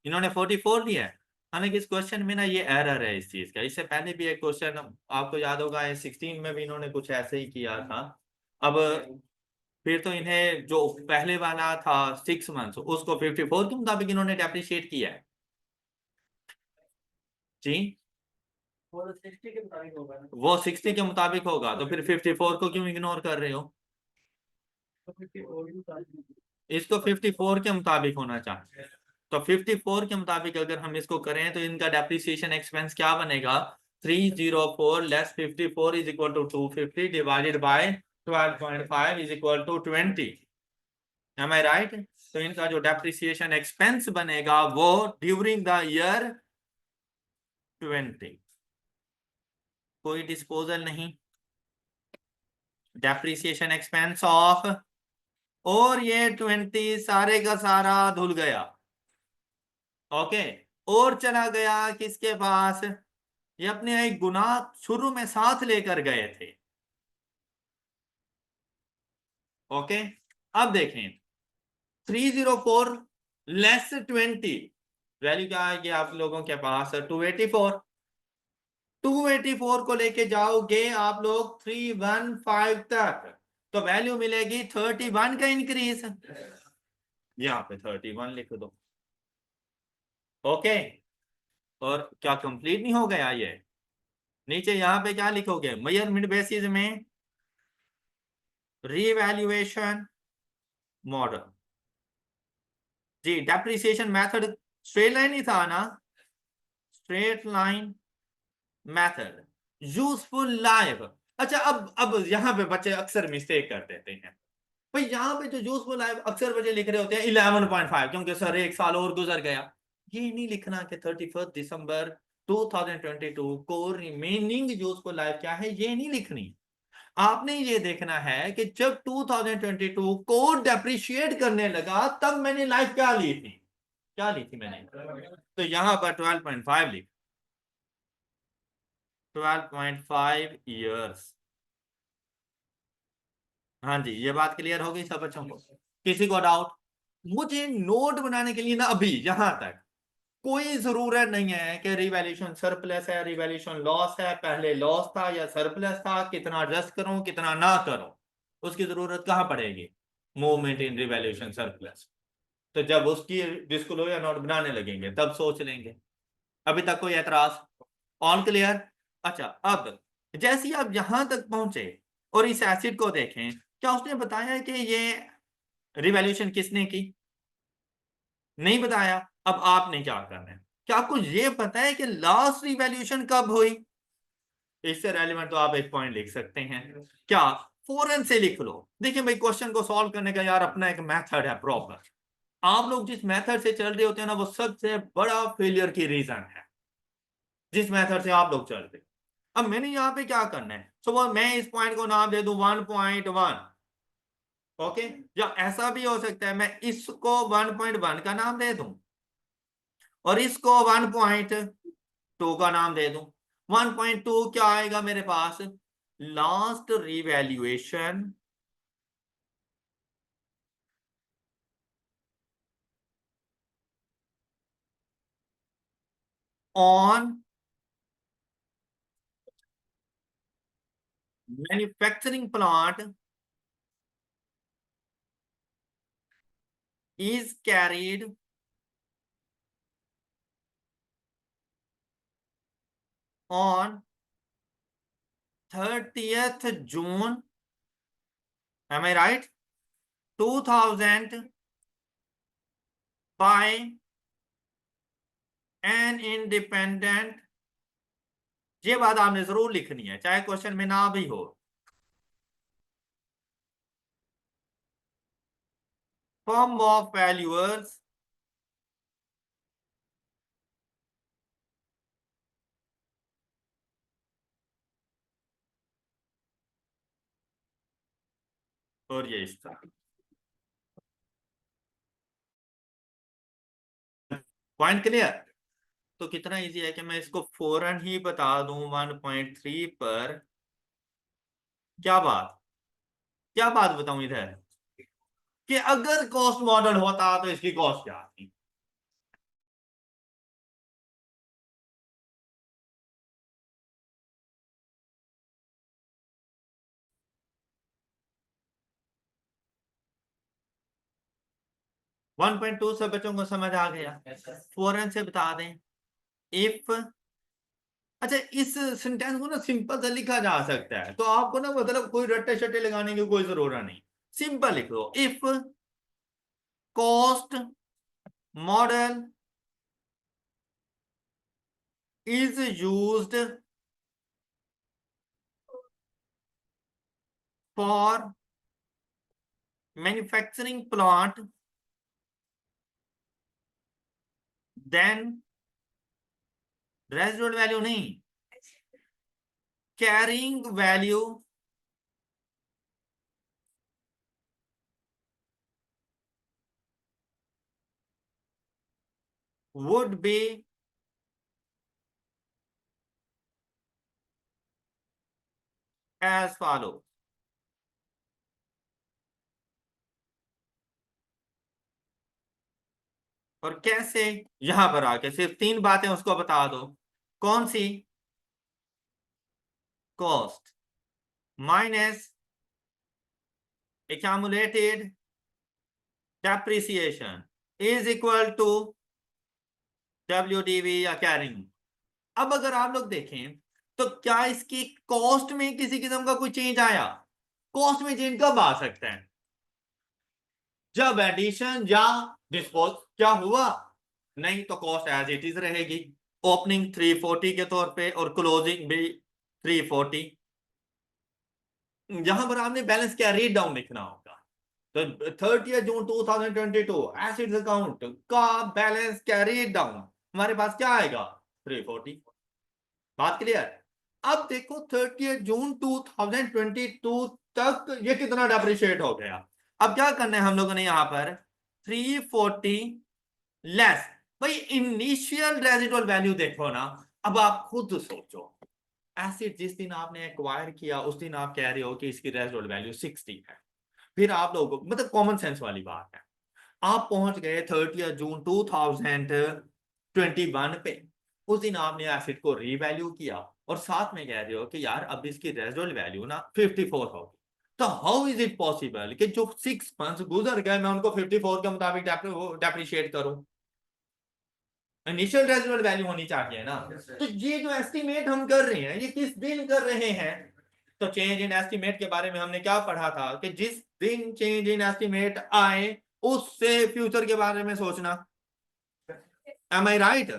S1: इन्होंने 44 लिया है। हालांकि इस क्वेश्चन में ना ये एरर है इस चीज का। इससे पहले भी एक क्वेश्चन आपको याद होगा 16 में भी इन्होंने कुछ ऐसे ही किया था। अब फिर तो इन्हें जो पहले वाला था 6 मंथ्स उसको 54 के मुताबिक इन्होंने डेप्रिशिएट किया है जी। वो 60 के मुताबिक होगा ना? वो 60 के मुताबिक होगा तो फिर 54 को क्यों इग्नोर कर रहे हो? इसको 54 के मुताबिक होना चाहिए। तो 54 के मुताबिक अगर हम इसको करें तो इनका डेप्रिसिएशन एक्सपेंस क्या बनेगा? 304 less 54 is equal to 250 divided by 12.5 is equal to 20। Am I right? तो इनका जो डेप्रिसिएशन एक्सपेंस बनेगा वो ड्यूरिंग द ईयर 20। कोई डिस्पोजल नहीं, डेप्रिसिएशन एक्सपेंस ऑफ, और ये 20 सारे का सारा धुल गया। ओके, और चला गया किसके पास? ये अपने एक गुनाह शुरू में साथ लेकर गए थे। ओके, अब देखें 304 लेस 20 वैल्यू क्या है कि आप लोगों के पास 284। 284 को लेके जाओगे आप लोग 315 तक तो वैल्यू मिलेगी 31 का इंक्रीज। यहाँ पे 31 लिख दो। ओके, और क्या कंप्लीट नहीं हो गया ये? नीचे यहाँ पे क्या लिखोगे? मेजरमेंट बेसिस में रीवैल्यूएशन मॉडल जी। डेप्रिसिएशन मेथड स्ट्रेट लाइन ही था ना? Straight line method useful life. अच्छा, अब यहाँ पे बच्चे अक्सर मिस्टेक कर देते हैं भाई। यहाँ पे जो यूजफुल लाइफ अक्सर बच्चे लिख रहे होते हैं 11.5 क्योंकि सर एक साल और गुजर गया। ये नहीं लिखना कि 31 दिसंबर 2022 को रिमेनिंग यूजफुल लाइफ क्या है, ये नहीं लिखनी। आपने ये देखना है कि जब 2022 को डेप्रिशिएट करने लगा तब मैंने लाइफ क्या ली थी? क्या ली थी मैंने? तो यहां पर 12.5 लिख, 12.5 ईयर्स। हाँ जी, ये बात क्लियर हो गई सब बच्चों को? किसी को डाउट? मुझे नोट बनाने के लिए ना अभी यहां तक कोई जरूरत नहीं है कि रिवैल्यूएशन सरप्लस है, रिवैल्यूएशन लॉस है, पहले लॉस था या सरप्लस था, कितना एडजस्ट करूं कितना ना करूं, उसकी जरूरत कहां पड़ेगी? Movement in revaluation surplus. तो जब उसकी डिस्क्लोजर नोट बनाने लगेंगे तब सोच लेंगे। अभी तक कोई एतराज? All clear? अच्छा, अब जैसे ही आप यहां तक पहुंचे और इस एसिड को देखें, क्या उसने बताया कि ये रिवैल्यूएशन किसने की? नहीं बताया। अब आपने क्या करना है? क्या आपको ये पता है कि लास्ट रिवैल्यूएशन कब हुई? इससे रेलिवेंट तो आप एक पॉइंट लिख सकते हैं। क्या? फौरन से लिख लो। देखिए भाई, क्वेश्चन को सॉल्व करने का यार अपना एक मेथड है प्रॉपर। आप लोग जिस मेथड से चल रहे होते हैं ना वो सबसे बड़ा फेलियर की रीजन है, जिस मेथड से आप लोग चल रहे। अब मैंने यहाँ पे क्या करना है? सो मैं इस पॉइंट को नाम दे दूं 1.1। ओके, या ऐसा भी हो सकता है मैं इसको 1.1 का नाम दे दूं और इसको 1.2 का नाम दे दूं। 1.2 क्या आएगा मेरे पास? Last revaluation on manufacturing plant is carried on 30th June, am I right? 2000 by an independent। ये बात आपने जरूर लिखनी है चाहे क्वेश्चन में ना भी हो। फर्म ऑफ वैल्यूअर्स और ये इस तरह। Point clear? तो कितना इजी है कि मैं इसको फौरन ही बता दूं 1.3 पर। क्या बात, क्या बात बताऊं इधर, कि अगर कॉस्ट मॉडल होता तो इसकी कॉस्ट क्या थी। वन पॉइंट टू सब बच्चों को समझ आ गया, फौरन से बता दें। इफ, अच्छा इस सेंटेंस को ना सिंपल से लिखा जा सकता है, तो आपको ना मतलब कोई रट्टे शट्टे लगाने की कोई जरूरत नहीं, सिंपल लिख लो। If cost model is used for manufacturing plant, then residual value नहीं, carrying value would be as follow। और कैसे, यहां पर आके सिर्फ तीन बातें उसको बता दो। कौन सी, cost minus accumulated depreciation is equal to WDV या कैरिंग। अब अगर आप लोग देखें तो क्या इसकी कॉस्ट में किसी किस्म का कोई चेंज आया? कॉस्ट में चेंज कब आ सकता है? जब एडिशन या डिस्पोज क्या हुआ, नहीं तो कॉस्ट एज इट इज रहेगी। ओपनिंग 340 के तौर पे और क्लोजिंग भी 340। यहां पर आपने बैलेंस क्या रीड डाउन लिखना होगा। तो 30 जून 2022 एसिड्स अकाउंट का बैलेंस कैरी डाउन हमारे पास क्या आएगा, 340। बात क्लियर। अब देखो 30 जून 2022 तक ये कितना डेप्रिशिएट हो गया। अब क्या करना है हम लोगों ने यहां पर, 340 लेस, भाई इनिशियल रेजिडुअल वैल्यू देखो ना। अब आप खुद सोचो, एसिड जिस दिन आपने एक्वायर किया उस दिन आप कह रहे हो कि इसकी रेजिडुअल वैल्यू 60 है। फिर आप लोगों को मतलब कॉमन सेंस वाली बात है, आप पहुंच गए 30 जून 2021 पे। उस दिन आपने एसिड को रीवैल्यू किया और साथ में कह रहे हो कि यार अब इसकी रेजिडुअल वैल्यू ना 54 होगी। तो हाउ इज इट पॉसिबल कि जो 6 मंथ गुजर गए मैं उनको 54 के मुताबिक डेप्रिशिएट करूं? इनिशियल रेजिडुअल वैल्यू होनी चाहिए ना। तो ये जो एस्टिमेट हम कर रहे हैं ये किस दिन कर रहे हैं? तो चेंज इन एस्टिमेट के बारे में हमने क्या पढ़ा था कि जिस दिन चेंज इन एस्टिमेट आए उससे फ्यूचर के बारे में सोचना। M I right?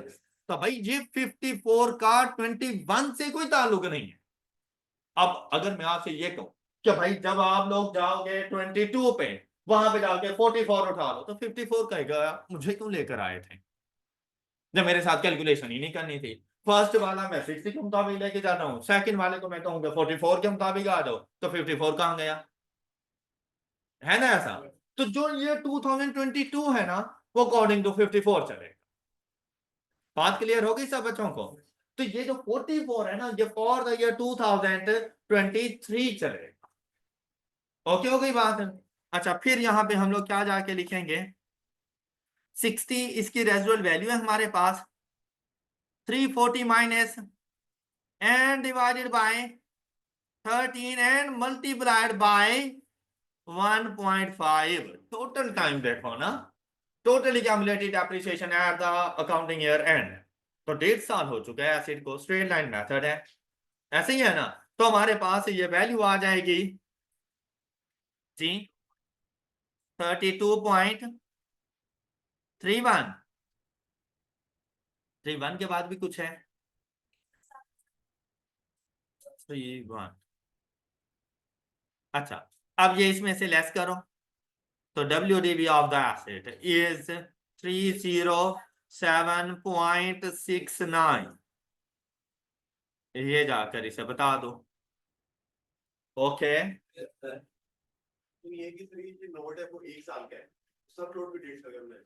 S1: तो भाई ये 54 का 21 से कोई ताल्लुक नहीं है। अब अगर मैं आपसे ये कहूं कि भाई जब आप लोग जाओगे 22 पे, वहां पे जाके 44 उठा लो, तो 54 कहेगा मुझे क्यों लेकर आए थे जब मेरे साथ कैलकुलेशन ही नहीं करनी थी। फर्स्ट वाला मैं 60 के मुताबिक लेके जा रहा हूँ, सेकंड वाले को मैं कहूंगा 44 के मुताबिक आ जाओ, तो 54 कहां गया? है ना ऐसा? तो जो ये 2022 है ना वो अकॉर्डिंग टू 54 चलेगा। बात क्लियर हो गई सब बच्चों को? तो ये जो 44 है ना ये फॉर द ईयर 2023 चलेगा। ओके हो गई बात? अच्छा फिर यहां पे हम लोग क्या जाके लिखेंगे, 60 इसकी रेजिडुअल वैल्यू है हमारे पास, 340 minus and divided by 13 and multiplied by 1.5। Total time देखो ना, totally calculated appreciation at the accounting year and. तो 1.5 साल हो चुका है एसिड को, स्ट्रेट लाइन मेथड है, ऐसे ही है ना। तो हमारे पास ये वैल्यू आ जाएगी जी 32.31। 31 के बाद भी कुछ है, 31। अच्छा अब ये इसमें से लेस करो, तो WDV of the acid is 307.69। ये जाकर इसे बता दो। ओके
S2: तो ये कि सर ये जो नोट है वो 1 साल का है, सब नोट भी 1.5 साल का है।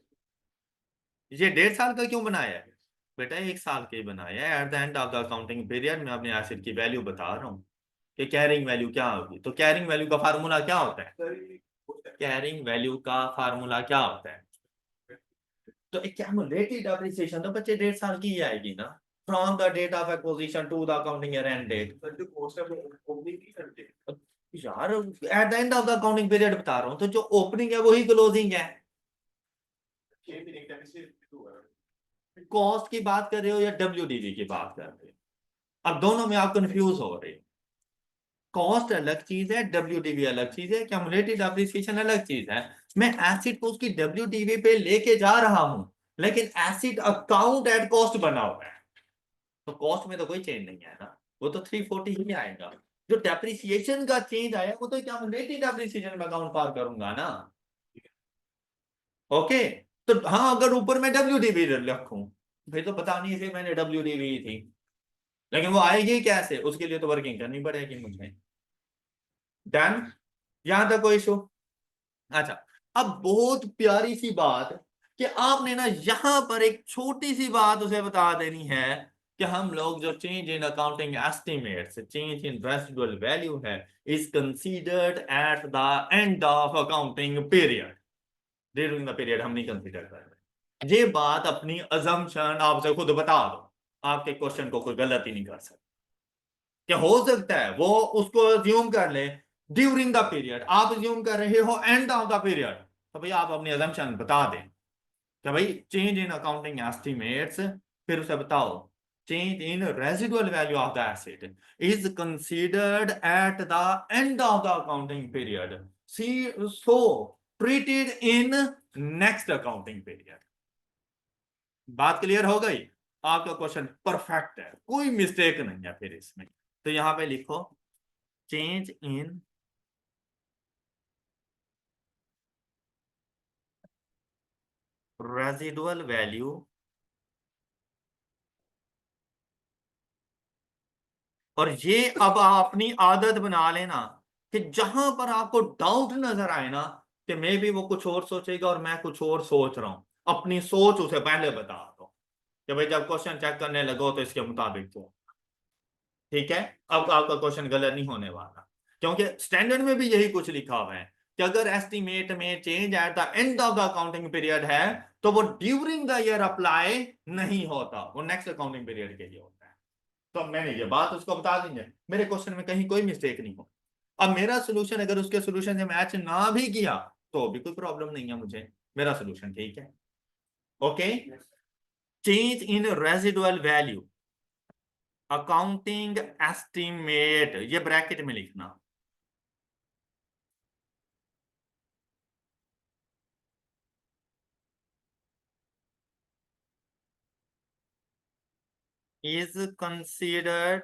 S1: ये 1.5 साल का क्यों बनाया है बेटा 1 साल के ही बनाया है। At the end of the accounting period में अपने एसेट की वैल्यू बता रहा हूँ कि कैरिंग वैल्यू क्या होगी। तो कैरिंग वैल्यू का फार्मूला क्या होता है? कैरिंग वैल्यू का फार्मूला क्या होता है? तो एक्यूमुलेटेड डेप्रिसिएशन तो बच्चे 1.5 साल की ही आएगी ना, from the date of acquisition to the accounting year end date. यार at the end of the accounting period बता रहा हूँ, तो जो ओपनिंग है वही क्लोजिंग है। कॉस्ट की बात कर रहे हो या डब्ल्यूडीवी की बात कर रहे हो? अब दोनों में आप कंफ्यूज हो रहे हो। कॉस्ट अलग चीज है, डब्ल्यूडीवी अलग चीज है, क्यूमुलेटेड डेप्रिसिएशन अलग चीज है। मैं एसिड को उसकी डब्ल्यूडीवी पे लेके जा रहा हूं, लेकिन एसिड अकाउंट एट कॉस्ट बना हुआ है, तो कॉस्ट में तो कोई चेंज नहीं है ना, वो तो 340 ही आएगा। जो डेप्रिसिएशन का चेंज आया वो तो क्यूमुलेटेड डेप्रिसिएशन में अकाउंट पार करूंगा ना। ओके, तो हाँ अगर ऊपर में डब्ल्यूडीवी रखूं फिर तो पता नहीं फिर मैंने डब्ल्यूडीवी थी, लेकिन वो आएगी कैसे, उसके लिए तो वर्किंग करनी पड़ेगी मुझे। डन, यहां तक कोई इशू? अच्छा, अब बहुत प्यारी सी बात कि आपने ना यहां पर एक छोटी सी बात उसे बता देनी है कि हम लोग जो change in accounting estimates, change in residual value है, is considered at the end of accounting period. During the period हम नहीं कंसीडर कर रहे। ये बात अपनी अजम्पशन आपसे खुद बता दो, आपके क्वेश्चन को कोई गलत ही नहीं कर सकता। क्या हो सकता है वो उसको अज्यूम कर ले ड्यूरिंग द पीरियड, आप अज्यूम कर रहे हो एंड ऑफ द पीरियड, तो भाई आप अपनी अजम्पशन बता दें कि भाई चेंज इन अकाउंटिंग एस्टिमेट्स, फिर उसे बताओ change in residual value of the asset is considered at the end of the accounting period, see so treated in next accounting period. बात क्लियर हो गई? आपका क्वेश्चन परफेक्ट है, कोई मिस्टेक नहीं है फिर इसमें। तो यहां पे लिखो चेंज इन रेजिडुअल वैल्यू, और ये अब आप अपनी आदत बना लेना कि जहां पर आपको डाउट नजर आए ना कि मे बी वो कुछ और सोचेगा और मैं कुछ और सोच रहा हूं, अपनी सोच उसे पहले बता दो कि भाई जब क्वेश्चन चेक करने लगो तो इसके मुताबिक तो ठीक है। अब आपका क्वेश्चन गलत नहीं होने वाला, क्योंकि स्टैंडर्ड में भी यही कुछ लिखा हुआ है कि अगर एस्टिमेट में change at the end of the accounting period है तो वो ड्यूरिंग द ईयर अप्लाई नहीं होता, वो नेक्स्ट अकाउंटिंग पीरियड के लिए होता है। तो मैंने ये बात उसको बता देंगे, मेरे क्वेश्चन में कहीं कोई मिस्टेक नहीं हो। अब मेरा सोल्यूशन अगर उसके सोल्यूशन से मैच ना भी किया तो भी कोई प्रॉब्लम नहीं है मुझे, मेरा सोल्यूशन ठीक है। Okay, change in residual value accounting estimate, ये ब्रैकेट में लिखना, is considered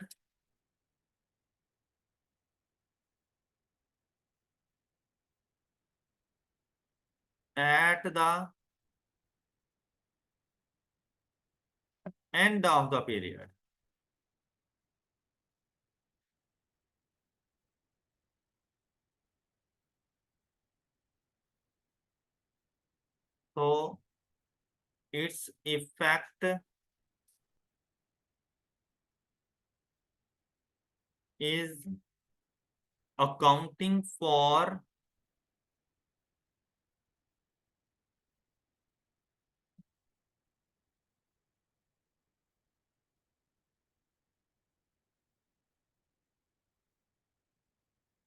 S1: at the end of the period। तो its effect is accounting for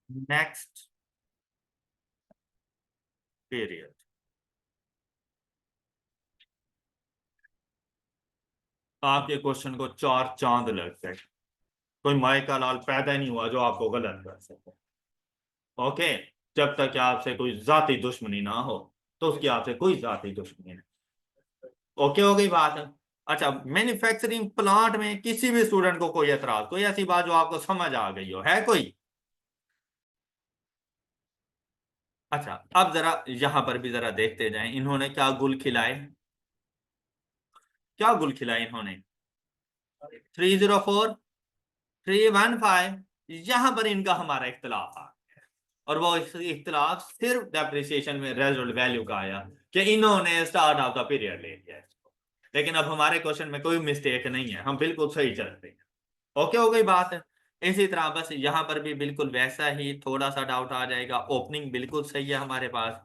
S1: next period। आपके क्वेश्चन को 4 चांद लग गए, कोई माई का लाल पैदा नहीं हुआ जो आपको गलत कर सके। ओके, जब तक कि आपसे कोई जाती दुश्मनी ना हो तो उसकी आपसे कोई जाती दुश्मनी नहीं। ओके हो गई बात? अच्छा, मैन्युफैक्चरिंग प्लांट में किसी भी स्टूडेंट को कोई एतराज, कोई ऐसी बात जो आपको समझ आ गई हो, है कोई? अच्छा, अब जरा यहां पर भी जरा देखते जाएं इन्होंने क्या गुल खिलाए, क्या गुल खिलाए इन्होंने। 304, 315, यहां पर इनका हमारा इख्तलाफ आ, और वो इख्तलाफ सिर्फ डेप्रिसिएशन में रेजिडुअल वैल्यू का आया कि इन्होंने स्टार्ट ऑफ द पीरियड ले लिया। लेकिन अब हमारे क्वेश्चन में कोई मिस्टेक नहीं है, हम बिल्कुल सही चल रहे हैं। ओके हो गई बात। इसी तरह बस यहाँ पर भी बिल्कुल वैसा ही थोड़ा सा डाउट आ जाएगा। ओपनिंग बिल्कुल सही है हमारे पास।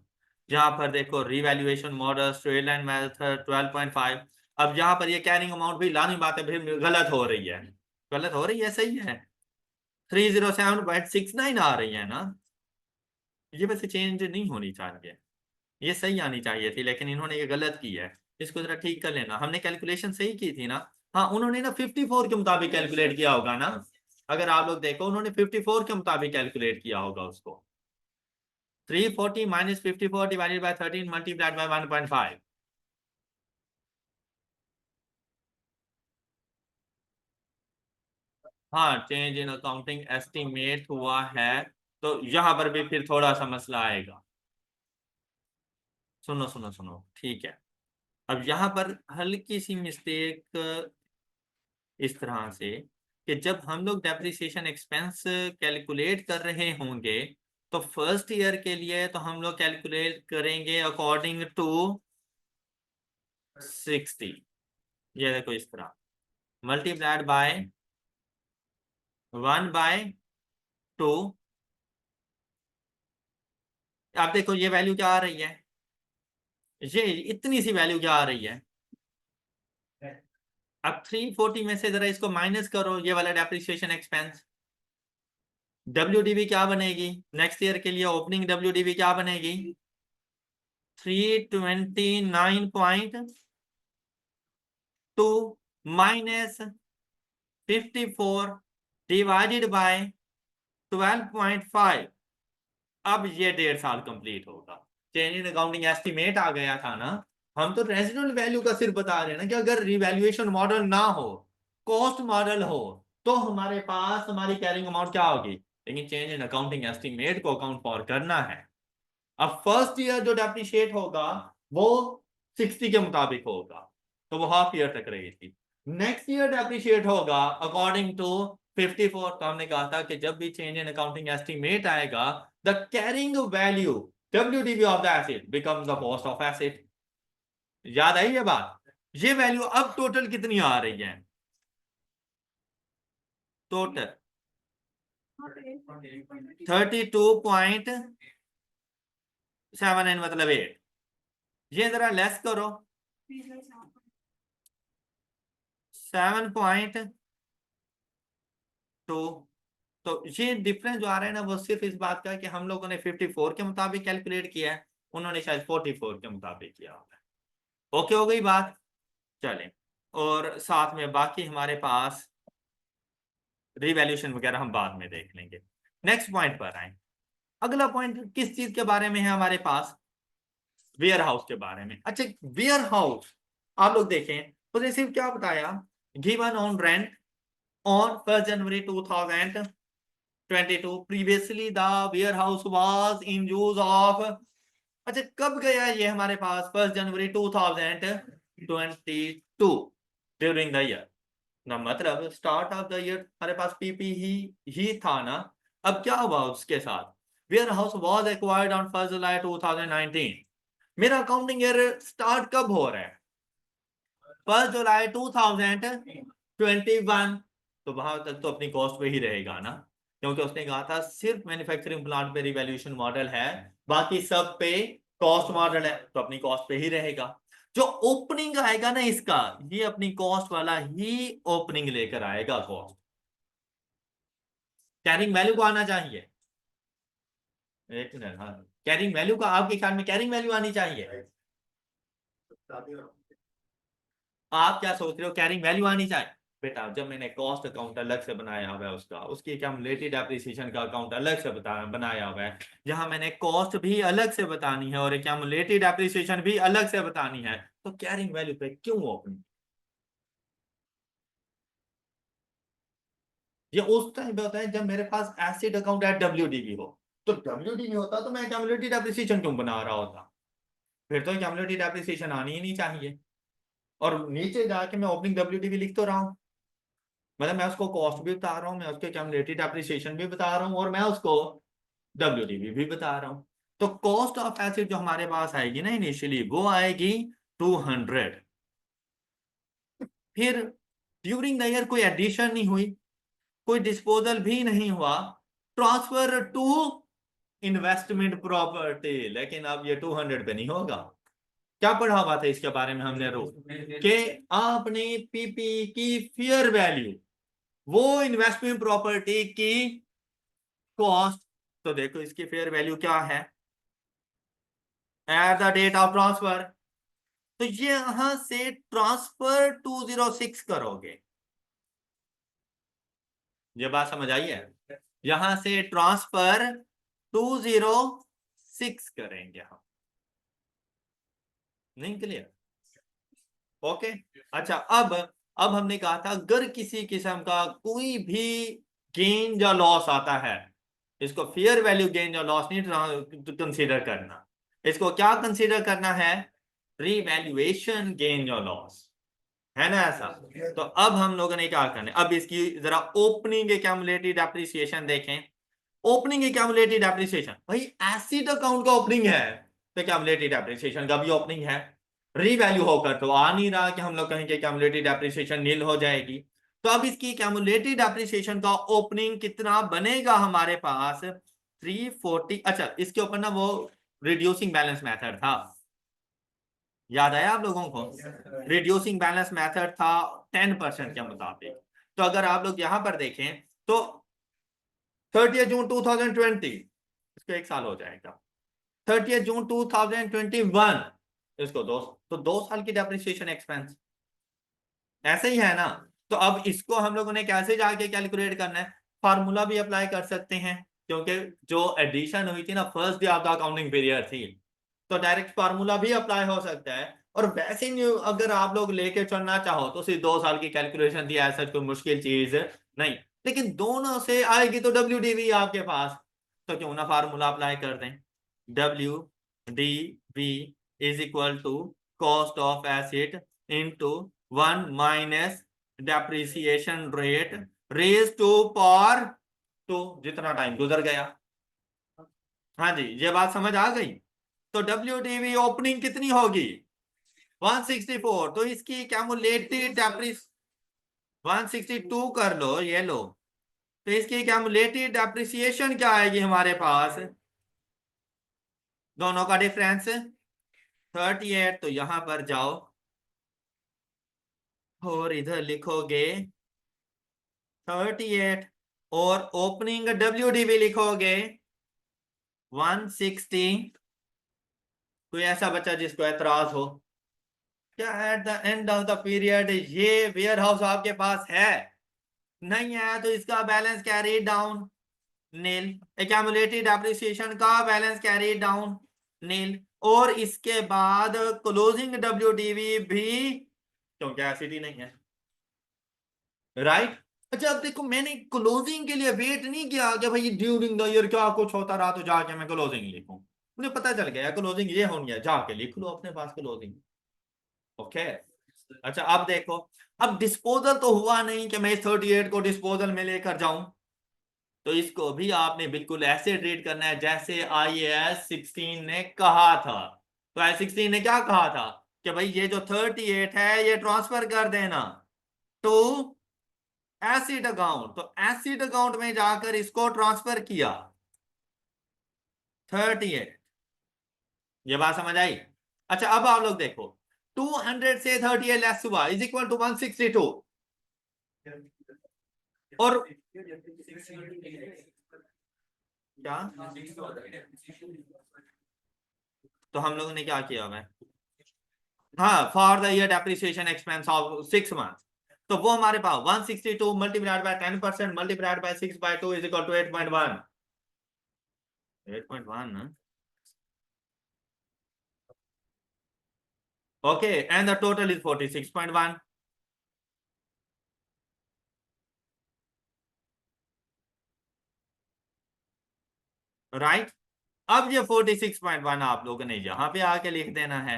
S1: यहाँ पर देखो revaluation model straight line method 12.5। अब यहाँ पर ये कैरिंग अमाउंट भी लानी बात है फिर गलत हो रही है। गलत हो रही है, सही है 307.69 आ रही है ना। ये वैसे चेंज नहीं होनी चाहिए, ये सही आनी चाहिए थी, लेकिन इन्होंने ये गलत की है। इसको जरा ठीक कर लेना। हमने कैलकुलेशन सही की थी ना। हाँ, उन्होंने ना 54 के मुताबिक कैलकुलेट किया होगा ना। अगर आप लोग देखो उन्होंने 54 के मुताबिक कैलकुलेट किया होगा उसको। 340 minus 54 divided by 13 multiplied by 1.5। हाँ, चेंज इन अकाउंटिंग एस्टिमेट हुआ है, तो यहां पर भी फिर थोड़ा सा मसला आएगा। सुनो सुनो सुनो, ठीक है। अब यहाँ पर हल्की सी मिस्टेक इस तरह से कि जब हम लोग डेप्रिसिएशन एक्सपेंस कैलकुलेट कर रहे होंगे तो फर्स्ट ईयर के लिए तो हम लोग कैलकुलेट करेंगे अकॉर्डिंग टू 60। ये देखो इस तरह मल्टीप्लाइड बाय 1/2। आप देखो ये वैल्यू क्या आ रही है, ये इतनी सी वैल्यू क्या आ रही है। अब 340 में से जरा इसको माइनस करो, ये वाला डेप्रिसिएशन एक्सपेंस। WDV क्या बनेगी नेक्स्ट ईयर के लिए, ओपनिंग WDV क्या बनेगी 329.2 माइनस 54 डिवाइडेड बाय 12.5। अब ये 1.5 साल कंप्लीट होगा। चेंज इन अकाउंटिंग एस्टिमेट आ गया था ना। हम तो रेजिडुअल वैल्यू का सिर्फ बता रहे हैं ना कि अगर रिवैल्यूएशन मॉडल ना हो, कॉस्ट मॉडल हो, तो हमारे पास हमारी कैरिंग अमाउंट क्या होगी। लेकिन चेंज इन अकाउंटिंग एस्टिमेट को अकाउंट फॉर करना है। अब फर्स्ट ईयर जो डेप्रिशिएट होगा वो 60 के मुताबिक होगा, तो वो हाफ ईयर तक रहेगी। नेक्स्ट ईयर डेप्रिशिएट होगा अकॉर्डिंग टू 54। तो हमने कहा था कि जब भी चेंज इन अकाउंटिंग एस्टिमेट आएगा, the carrying value WDV of the asset becomes the cost of asset. याद आई ये बात। ये वैल्यू अब टोटल कितनी आ रही है, टोटल 32.79 मतलब 8। ये जरा लेस करो 7.2। तो ये डिफरेंस जो आ रहा है ना वो सिर्फ इस बात का है कि हम लोगों ने 54 के मुताबिक कैलकुलेट किया है, उन्होंने शायद 44 के मुताबिक किया होगा। ओके हो गई बात। चलें, और साथ में बाकी हमारे पास रिवैल्यूएशन वगैरह हम बाद में देख लेंगे। नेक्स्ट पॉइंट पर आए। अगला पॉइंट किस चीज के बारे में है हमारे पास, वेयर हाउस के बारे में। अच्छा, वेयर हाउस आप लोग देखें तो सिर्फ क्या बताया, given on rent on 1 January 2022 previously the warehouse was in use of। अच्छा, कब गया ये हमारे पास 1 जनवरी 2022 ड्यूरिंग द ईयर ना, मतलब स्टार्ट ऑफ द ईयर हमारे पास पीपी ही था ना। अब क्या हुआ उसके साथ, warehouse was acquired on 1 July 2019। मेरा अकाउंटिंग ईयर स्टार्ट कब हो रहा है 1 जुलाई 2021। तो वहां तक तो अपनी कॉस्ट पे ही रहेगा ना, क्योंकि उसने कहा था सिर्फ मैन्युफैक्चरिंग प्लांट पे रिवैल्यूएशन मॉडल है, बाकी सब पे कॉस्ट मॉडल है, तो अपनी कॉस्ट पे ही रहेगा। जो ओपनिंग आएगा ना इसका, ये अपनी कॉस्ट वाला ही ओपनिंग लेकर आएगा। कॉस्ट कैरिंग वैल्यू को आना चाहिए। एक मिनट, हाँ, कैरिंग वैल्यू का आपके ख्याल में कैरिंग वैल्यू आनी चाहिए। आप क्या सोच रहे हो, कैरिंग वैल्यू आनी चाहिए। बेटा जब मैंने कॉस्ट अकाउंट अलग से बनाया हुआ है उसका, उसकी एक्यूमुलेटेड एप्रिसिएशन का अकाउंट अलग से बनाया हुआ है, जहां मैंने कॉस्ट भी अलग से बतानी है और एक्यूमुलेटेड एप्रिसिएशन भी अलग से बतानी है, तो कैरिंग वैल्यू पे क्यों ओपन। ये उस टाइम पे होता है जब मेरे पास एसेट अकाउंट एट WDV हो। तो WDV होता तो मैं एक्यूमुलेटेड एप्रिसिएशन क्यों बना रहा होता, फिर तो एक्यूमुलेटेड एप्रिसिएशन आनी ही नहीं चाहिए। और नीचे जाके मैं ओपनिंग WDV लिख तो रहा हूँ, मतलब मैं उसको कॉस्ट भी बता रहा हूँ, मैं उसके कैलकुलेटेड एप्रिसिएशन भी बता रहा हूँ, और मैं उसको WDV भी बता रहा हूँ। तो कॉस्ट ऑफ एसेट जो हमारे पास आएगी ना इनिशियली, वो आएगी 200। फिर ड्यूरिंग द ईयर कोई एडिशन नहीं हुई, कोई डिस्पोजल भी नहीं हुआ, ट्रांसफर टू इन्वेस्टमेंट प्रॉपर्टी, लेकिन अब ये 200 पे नहीं होगा। क्या पढ़ा हुआ था इसके बारे में हमने रूल कि आपने पीपी की फेयर वैल्यू वो इन्वेस्टमेंट प्रॉपर्टी की कॉस्ट, तो देखो इसकी फेयर वैल्यू क्या है at the date of transfer, तो ये यहां से ट्रांसफर 206 करोगे। ये बात समझ आई है? यहां से ट्रांसफर 206 करेंगे हम। नहीं क्लियर? ओके। अच्छा, अब हमने कहा था अगर किसी किस्म का कोई भी गेन या लॉस आता है, इसको फेयर वैल्यू गेन या लॉस नहीं कंसीडर करना, इसको क्या कंसीडर करना है? रीवैल्यूएशन गेन या लॉस, है ना ऐसा? तो अब हम लोगों ने क्या करना है, अब इसकी जरा ओपनिंग एक्यूमुलेटेड डेप्रिसिएशन देखें। ओपनिंग एक्यूमुलेटेड डेप्रिसिएशन, भाई एसिड अकाउंट का ओपनिंग है तो एक्यूमुलेटेड डेप्रिसिएशन का भी ओपनिंग है। रीवैल्यू होकर तो आ नहीं रहा कि हम लोग कहेंगे एक्यूमुलेटेड डेप्रिसिएशन नील हो जाएगी। तो अब इसकी एक्यूमुलेटेड डेप्रिसिएशन का ओपनिंग कितना बनेगा हमारे पास? 340। अच्छा, इसके ऊपर ना वो रिड्यूसिंग बैलेंस मेथड था, याद आया आप लोगों को? रिड्यूसिंग बैलेंस मेथड था 10% के मुताबिक। तो अगर आप लोग यहां पर देखें तो 30 जून 2020 इसको 1 साल हो जाएगा, 30 जून 2021 इसको 2 साल की डेप्रिसिएशन एक्सपेंस, ऐसे ही है ना? तो अब इसको हम लोगों ने कैसे जाके कैलकुलेट करना है? फार्मूला भी अप्लाई कर सकते हैं, क्योंकि जो एडिशन हुई थी ना first day of the accounting period थी, तो डायरेक्ट फार्मूला भी अप्लाई हो सकता है। और वैसे ही अगर आप लोग लेके चलना चाहो तो सिर्फ 2 साल की कैलकुलेशन थी, ऐसा कोई मुश्किल चीज नहीं। लेकिन दोनों से आएगी तो WDV आपके पास, तो क्यों ना फार्मूला अप्लाई कर दें। WDV is equal to cost of asset into 1 minus depreciation rate raise to power 2, जितना टाइम गुजर गया। हाँ जी, ये बात समझ आ गई? तो WDV ओपनिंग कितनी होगी? 164। तो इसकी कैमुलेटेड डेप्रिस 162 कर लो, ये लो। तो इसकी कैमुलेटेड डेप्रिसिएशन क्या आएगी हमारे पास? दोनों का डिफरेंस 38। तो यहां पर जाओ और इधर लिखोगे 38 और ओपनिंग WDV लिखोगे 160। कोई ऐसा बच्चा जिसको एतराज हो? क्या eight the end of the period ये वेयर हाउस आपके पास है? नहीं है, तो इसका बैलेंस कैरी डाउन नील, एक्यूमुलेटेड डेप्रिसिएशन का बैलेंस कैरी डाउन नील, और इसके बाद क्लोजिंग WDV भी, क्योंकि एसिडी नहीं है, राइट? अच्छा, अब देखो मैंने क्लोजिंग के लिए वेट नहीं किया कि भाई ड्यूरिंग द ईयर क्या कुछ होता रहा तो जाके मैं क्लोजिंग लिखूं। मुझे पता चल गया क्लोजिंग ये होनी है, जाके लिख लो अपने पास क्लोजिंग। ओके। अच्छा, अब देखो, अब डिस्पोजल तो हुआ नहीं कि मैं 38 को डिस्पोजल में लेकर जाऊं, तो इसको भी आपने बिल्कुल ऐसे ट्रीट करना है जैसे IAS 16 ने कहा था। तो IAS 16 ने क्या कहा था कि भाई ये जो 38 है ये ट्रांसफर कर देना टू एसिड अकाउंट, तो एसिड अकाउंट में जाकर इसको ट्रांसफर किया 38। ये बात समझ आई? अच्छा, अब आप लोग देखो 200 से 38 लेस हुआ इज इक्वल टू 162, और क्या? तो हम लोगों ने क्या किया हुआ है? हाँ, for the year depreciation expense of 6 month, तो वो हमारे पास 162 multiplied by 10% multiplied by 6/2 is equal to 8.1। 8.1 ना? Okay, and the total is 46.1। Right? अब ये 46.1 आप लोगों ने यहां पे आके लिख देना है।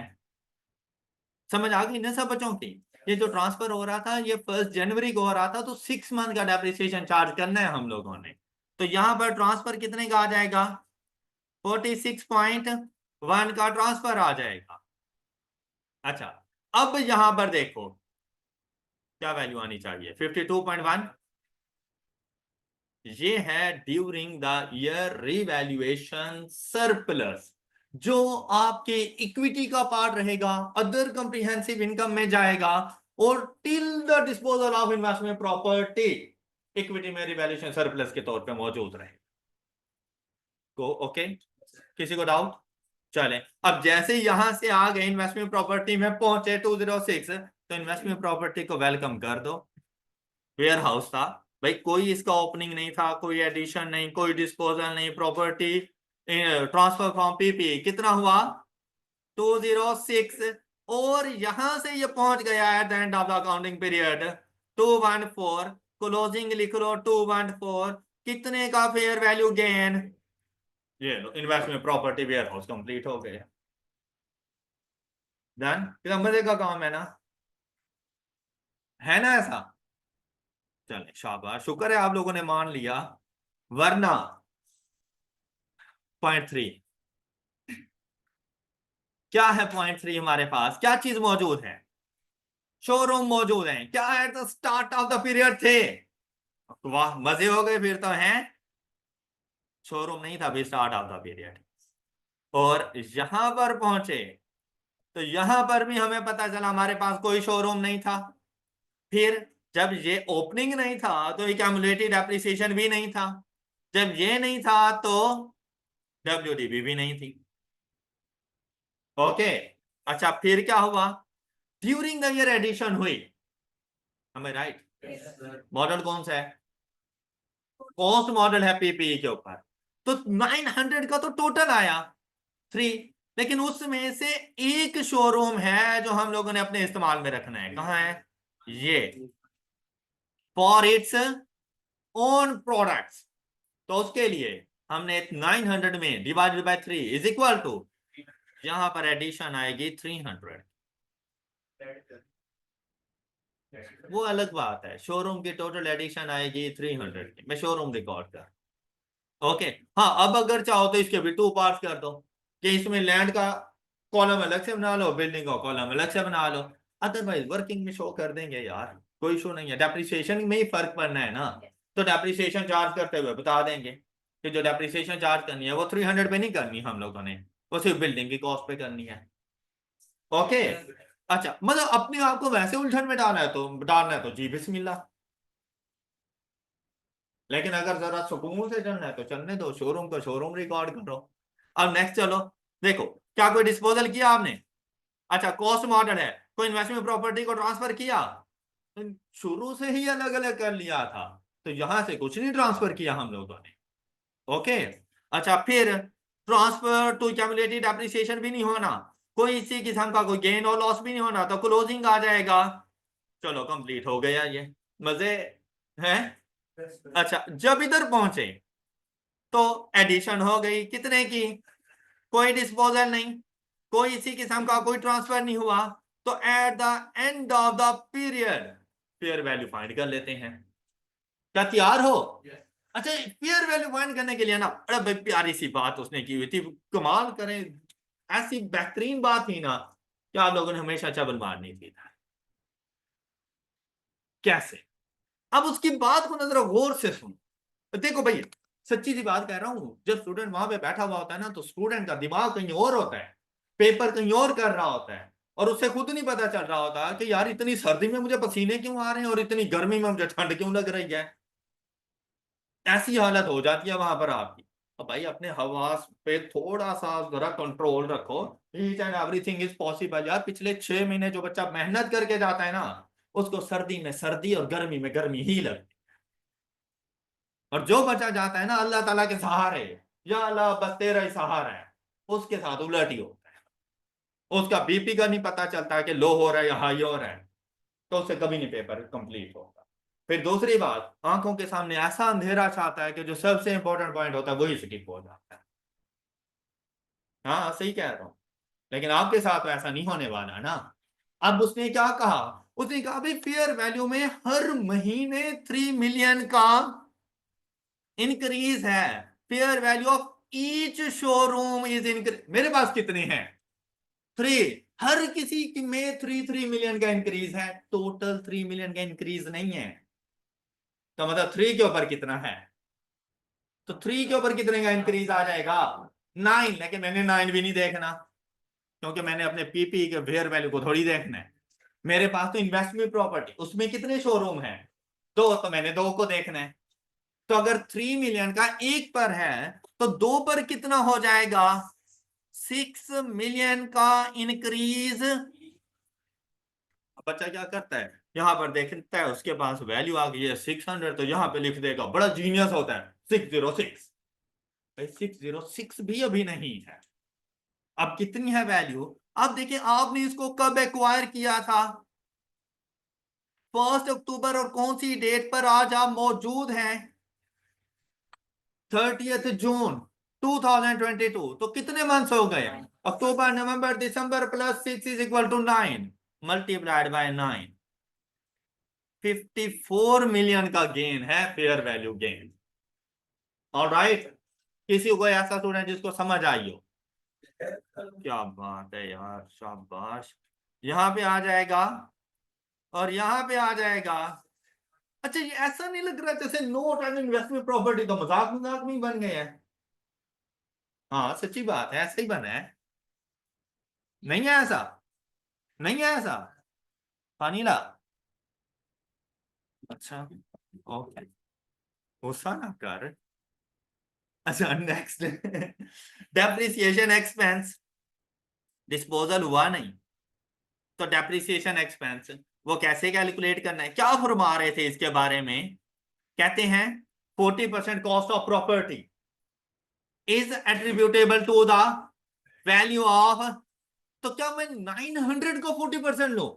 S1: समझ आ गई ना सब बच्चों की? ये जो ट्रांसफर हो रहा था ये 1 जनवरी को हो रहा था, तो 6 मंथ का डेप्रिसिएशन चार्ज करना है हम लोगों ने। तो यहां पर ट्रांसफर कितने का आ जाएगा? 46.1 का ट्रांसफर आ जाएगा। अच्छा, अब यहां पर देखो क्या वैल्यू आनी चाहिए? 52.1। ये है during the year revaluation surplus, जो आपके इक्विटी का पार्ट रहेगा, अदर कंप्रिहेंसिव इनकम में जाएगा और till the disposal of investment property equity में रिवैल्यूएशन सरप्लस के तौर पे मौजूद रहे। तो ओके, किसी को डाउट? चले, अब जैसे यहां से आ गए इन्वेस्टमेंट प्रॉपर्टी में पहुंचे 206, तो इन्वेस्टमेंट प्रॉपर्टी को वेलकम कर दो। वेयर हाउस था भाई, कोई इसका ओपनिंग नहीं था, कोई एडिशन नहीं, कोई डिस्पोजल नहीं, प्रॉपर्टी ट्रांसफर फ्रॉम पीपी कितना हुआ? 206। और यहां से ये पहुंच गया at the end of the accounting period 214, closing लिख लो 214, कितने का फेयर वैल्यू गेन? ये लो, investment property warehouse complete हो गया। डन। कितना मजे का काम है ना ऐसा? चले शाबाश, शुक्र है आप लोगों ने मान लिया, वरना 0.3 क्या है? 0.3 हमारे पास क्या चीज मौजूद है? शोरूम मौजूद है। क्या है? तो स्टार्ट ऑफ द पीरियड थे। वाह, मजे हो गए फिर तो हैं। शोरूम नहीं था भी स्टार्ट ऑफ द पीरियड, और यहां पर पहुंचे तो यहां पर भी हमें पता चला हमारे पास कोई शोरूम नहीं था। फिर जब ये ओपनिंग नहीं था तो एक्यूमुलेटेड एप्रिसिएशन भी नहीं था। जब ये नहीं था तो डब्ल्यूडीबी भी नहीं थी। ओके, अच्छा फिर क्या हुआ? ड्यूरिंग द ईयर एडिशन हुई, हमें राइट? मॉडल कौन सा है? कॉस्ट मॉडल है पीपीई के ऊपर। तो 900 का तो टोटल आया 3, लेकिन उसमें से एक शोरूम है जो हम लोगों ने अपने इस्तेमाल में रखना है। कहां है ये? For its own products. तो उसके लिए हमने 900 में divided by 3 is equal to, यहां पर एडिशन आएगी 300। वो अलग बात है, शोरूम की टोटल एडिशन आएगी 300 की, मैं शोरूम रिकॉर्ड कर। ओके, हाँ, अब अगर चाहो तो इसके भी 2 पार्ट्स कर दो, कि इसमें लैंड का कॉलम अलग से बना लो, बिल्डिंग का कॉलम अलग से बना लो। अदरवाइज वर्किंग में शो कर देंगे यार, कोई इशू नहीं है। डेप्रिसिएशन में ही फर्क पड़ना है ना, तो डेप्रिसिएशन चार्ज करते हुए बता देंगे कि जो डेप्रिसिएशन चार्ज करनी है वो 300 पे नहीं करनी हम लोगों ने, वो सिर्फ बिल्डिंग की कॉस्ट पे करनी है। ओके, अच्छा, मतलब अपने आप को वैसे उलझन में डालना है तो जी बिस्मिल्लाह, लेकिन अगर जरा सुकून से चलना है तो चलने दो, शोरूम का शोरूम रिकॉर्ड करो। अब नेक्स्ट चलो, देखो क्या कोई डिस्पोजल किया आपने? अच्छा, कॉस्ट मॉडल है, कोई इन्वेस्टमेंट प्रॉपर्टी को ट्रांसफर किया? तो शुरू से ही अलग अलग कर लिया था, तो यहां से कुछ नहीं ट्रांसफर किया हम लोगों ने। ओके, अच्छा फिर ट्रांसफर टू एक्यूमुलेटेड एप्रिसिएशन भी नहीं होना, कोई इसी किस्म का कोई गेन और लॉस भी नहीं होना, तो क्लोजिंग आ जाएगा। चलो कंप्लीट हो गया ये, मजे हैं। अच्छा, जब इधर पहुंचे तो एडिशन हो गई, कितने की? कोई डिस्पोजल नहीं, कोई इसी किस्म का कोई ट्रांसफर नहीं हुआ, तो eight the end of the period fair value find कर लेते हैं। क्या तैयार हो? अच्छा, फेयर वैल्यू फाइंड करने के लिए ना, बड़ा भाई प्यारी सी बात उसने की हुई थी, कमाल करें, ऐसी बेहतरीन बात थी ना, क्या आप लोगों ने हमेशा चबल मारनी थी। कैसे? अब उसकी बात को नजर गौर से सुनो। देखो भाई, सच्ची सी बात कह रहा हूं, जब स्टूडेंट वहां पे बैठा हुआ होता है ना, तो स्टूडेंट का दिमाग कहीं और होता है, पेपर कहीं और कर रहा होता है, और उससे खुद नहीं पता चल रहा होता कि यार इतनी सर्दी में मुझे पसीने क्यों आ रहे हैं और इतनी गर्मी में मुझे ठंड क्यों लग रही है। ऐसी हालत हो जाती है वहां पर आपकी। अब भाई अपने हवास पे थोड़ा सा जरा कंट्रोल रखो। Each and everything is possible यार। पिछले 6 महीने जो बच्चा मेहनत करके जाता है ना, उसको सर्दी में सर्दी और गर्मी में गर्मी ही लगती है। और जो बचा जाता है ना अल्लाह ताला के सहारे, या अल्लाह बस तेरा ही सहारा है, उसके साथ उलट ही होता है। उसका बीपी का नहीं पता चलता कि लो हो रहा है या हाई हो रहा है, तो उससे कभी नहीं पेपर कंप्लीट होगा। फिर दूसरी बात, आंखों के सामने ऐसा अंधेरा छाता है कि जो सबसे इंपॉर्टेंट पॉइंट होता है वही स्किप हो जाता है। हाँ सही कह रहा हूं, लेकिन आपके साथ तो ऐसा नहीं होने वाला ना। अब उसने क्या कहा? उसने कहा भाई फेयर वैल्यू में हर महीने 3 मिलियन का इंक्रीज है। Fair value of each showroom is increase. मेरे पास कितने हैं? 3। हर किसी की में 3 मिलियन का इंक्रीज है, टोटल 3 मिलियन का इंक्रीज नहीं है। तो मतलब 3 के ऊपर कितना है, तो 3 के ऊपर कितने का इंक्रीज आ जाएगा, 9। लेकिन मैंने 9 भी नहीं देखना, क्योंकि मैंने अपने पीपी के फेयर वैल्यू को थोड़ी देखना है। मेरे पास तो इन्वेस्टमेंट प्रॉपर्टी, उसमें कितने शोरूम है, 2, तो मैंने 2 को देखना है। तो अगर 3 मिलियन का 1 पर है तो 2 पर कितना हो जाएगा, 6 मिलियन का इंक्रीज। बच्चा क्या करता है, यहां पर देखता है उसके पास वैल्यू आ गई है 600, तो यहां पे लिख देगा, बड़ा जीनियस होता है 606। भाई 606 भी अभी नहीं है, अब कितनी है वैल्यू। अब देखिए आपने इसको कब एक्वायर किया था, 1 अक्टूबर, और कौन सी डेट पर आज आप मौजूद हैं, 30 जून 2022। तो कितने मंथ्स हो गए, अक्टूबर नवंबर दिसंबर plus 6 is equal to 9 multiplied by 9, 54 million का गेन है, फेयर वैल्यू गेन। ऑलराइट, किसी को ऐसा स्टूडेंट जिसको समझ आई हो, क्या बात है यार, शाबाश। यहां पे आ जाएगा और यहां पे आ जाएगा। अच्छा ये ऐसा नहीं लग रहा जैसे नोट एंड इन्वेस्टमेंट प्रॉपर्टी तो मजाक मजाक में ही बन गए हैं। हाँ सच्ची बात है, ऐसा ही बना है। नहीं है ऐसा, नहीं है ऐसा, पानी ला। अच्छा, ओके, गुस्सा ना कर। अच्छा नेक्स्ट, डेप्रिसिएशन एक्सपेंस, डिस्पोजल हुआ नहीं, तो डेप्रिसिएशन एक्सपेंस वो कैसे कैलकुलेट करना है, क्या फरमा रहे थे इसके बारे में, कहते हैं 40% cost of property is attributable to the value of. तो क्या मैं 900 को 40% लूं,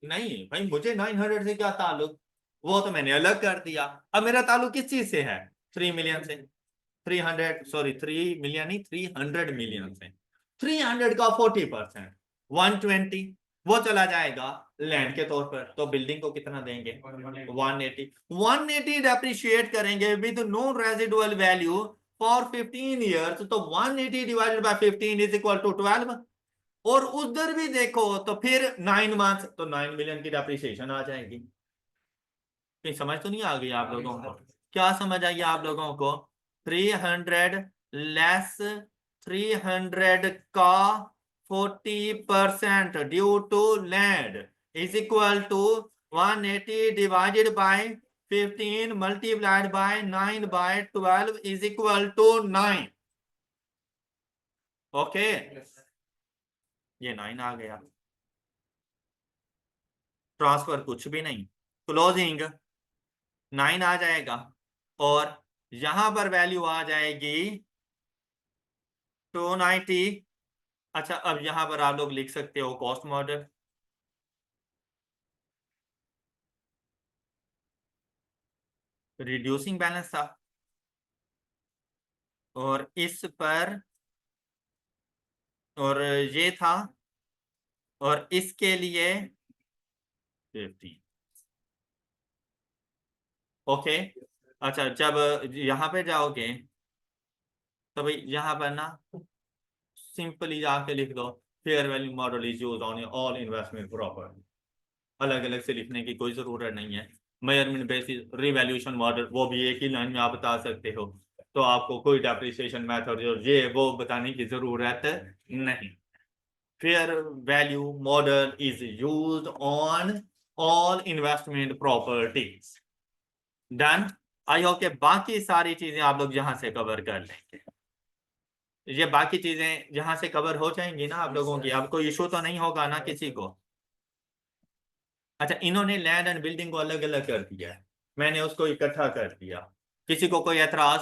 S1: नहीं भाई, मुझे 900 से क्या ताल्लुक, वो तो मैंने अलग कर दिया। अब मेरा ताल्लुक किस चीज से है, 3 मिलियन से, 300 सॉरी 3 मिलियन नहीं 300 मिलियन से, 300 का 40% 120, वो चला जाएगा लैंड के तौर पर। तो बिल्डिंग को कितना देंगे, 180, 180 डेप्रिशिएट करेंगे with no residual value for 15 years, तो 180 divided by 15 is equal to 12। और उधर भी देखो तो फिर 9 मंथ, तो 9 मिलियन की डेप्रिसिएशन आ जाएगी। कहीं समझ तो नहीं आ गई आप लोगों को, क्या समझ आई आप लोगों को, 300 लेस 300 का 40% due to land is equal to 180 divided by 15 multiplied by 9 by 12 is equal to 9। Okay, ये 9 आ गया, ट्रांसफर कुछ भी नहीं, क्लोजिंग 9 आ जाएगा, और यहां पर वैल्यू आ जाएगी 290। अच्छा अब यहां पर आप लोग लिख सकते हो कॉस्ट मॉडल, रिड्यूसिंग बैलेंस था, और इस पर, और ये था, और इसके लिए 50। ओके, अच्छा जब यहां पे जाओगे तो भाई यहां पर ना सिंपली जाके लिख दो, fair value model is used on all investment property. अलग अलग से लिखने की कोई जरूरत नहीं है। मेजरमेंट बेसिस रिवैल्यूएशन मॉडल, वो भी एक ही लाइन में आप बता सकते हो, तो आपको कोई डेप्रिसिएशन मेथड जो ये वो बताने की जरूरत नहीं। Fair value model is used on all investment properties. Done. I hope के बाकी सारी चीजें आप लोग यहां से कवर कर लेंगे, ये बाकी चीजें यहां से कवर हो जाएंगी ना आप लोगों की, अब कोई इशू तो नहीं होगा ना किसी को। अच्छा इन्होंने लैंड एंड बिल्डिंग को अलग अलग कर दिया है, मैंने उसको इकट्ठा कर दिया, किसी को कोई एतराज।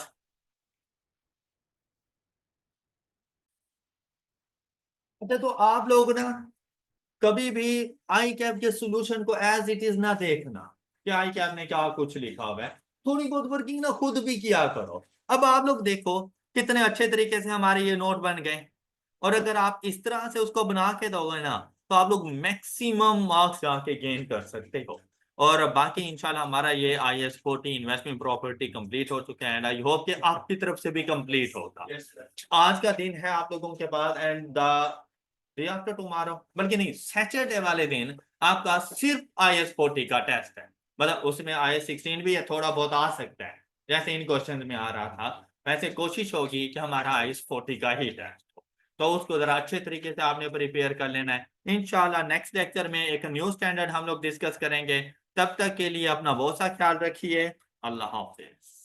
S1: अच्छा तो आप लोग ना कभी भी आई कैप के सॉल्यूशन को एज इट इज ना देखना कि आई कैप ने क्या कुछ लिखा हुआ है, थोड़ी बहुत वर्किंग ना खुद भी किया करो। अब आप लोग देखो कितने अच्छे तरीके से हमारे ये नोट बन गए, और अगर आप इस तरह से उसको बना के दोगे ना तो आप लोग मैक्सिमम मार्क्स जाके गेन कर सकते हो। और बाकी इंशाल्लाह हमारा ये IS 40 इन्वेस्टमेंट प्रॉपर्टी कंप्लीट हो चुका है, एंड आई होप कि आपकी तरफ से भी कंप्लीट होगा। आज का दिन है आप लोगों के पास, and the day after tomorrow, बल्कि नहीं, सैटरडे वाले दिन आपका सिर्फ IS40 का टेस्ट है। मतलब उसमें IS16 भी है, थोड़ा बहुत आ सकता है, जैसे इन क्वेश्चन में आ रहा था वैसे कोशिश होगी कि हमारा IS40 का ही टेस्ट हो। तो उसको जरा अच्छे तरीके से आपने प्रिपेयर कर लेना है। इंशाल्लाह नेक्स्ट लेक्चर में एक न्यू स्टैंडर्ड हम लोग डिस्कस करेंगे। तब तक के लिए अपना बहुत सा ख्याल रखिए। अल्लाह हाफिज।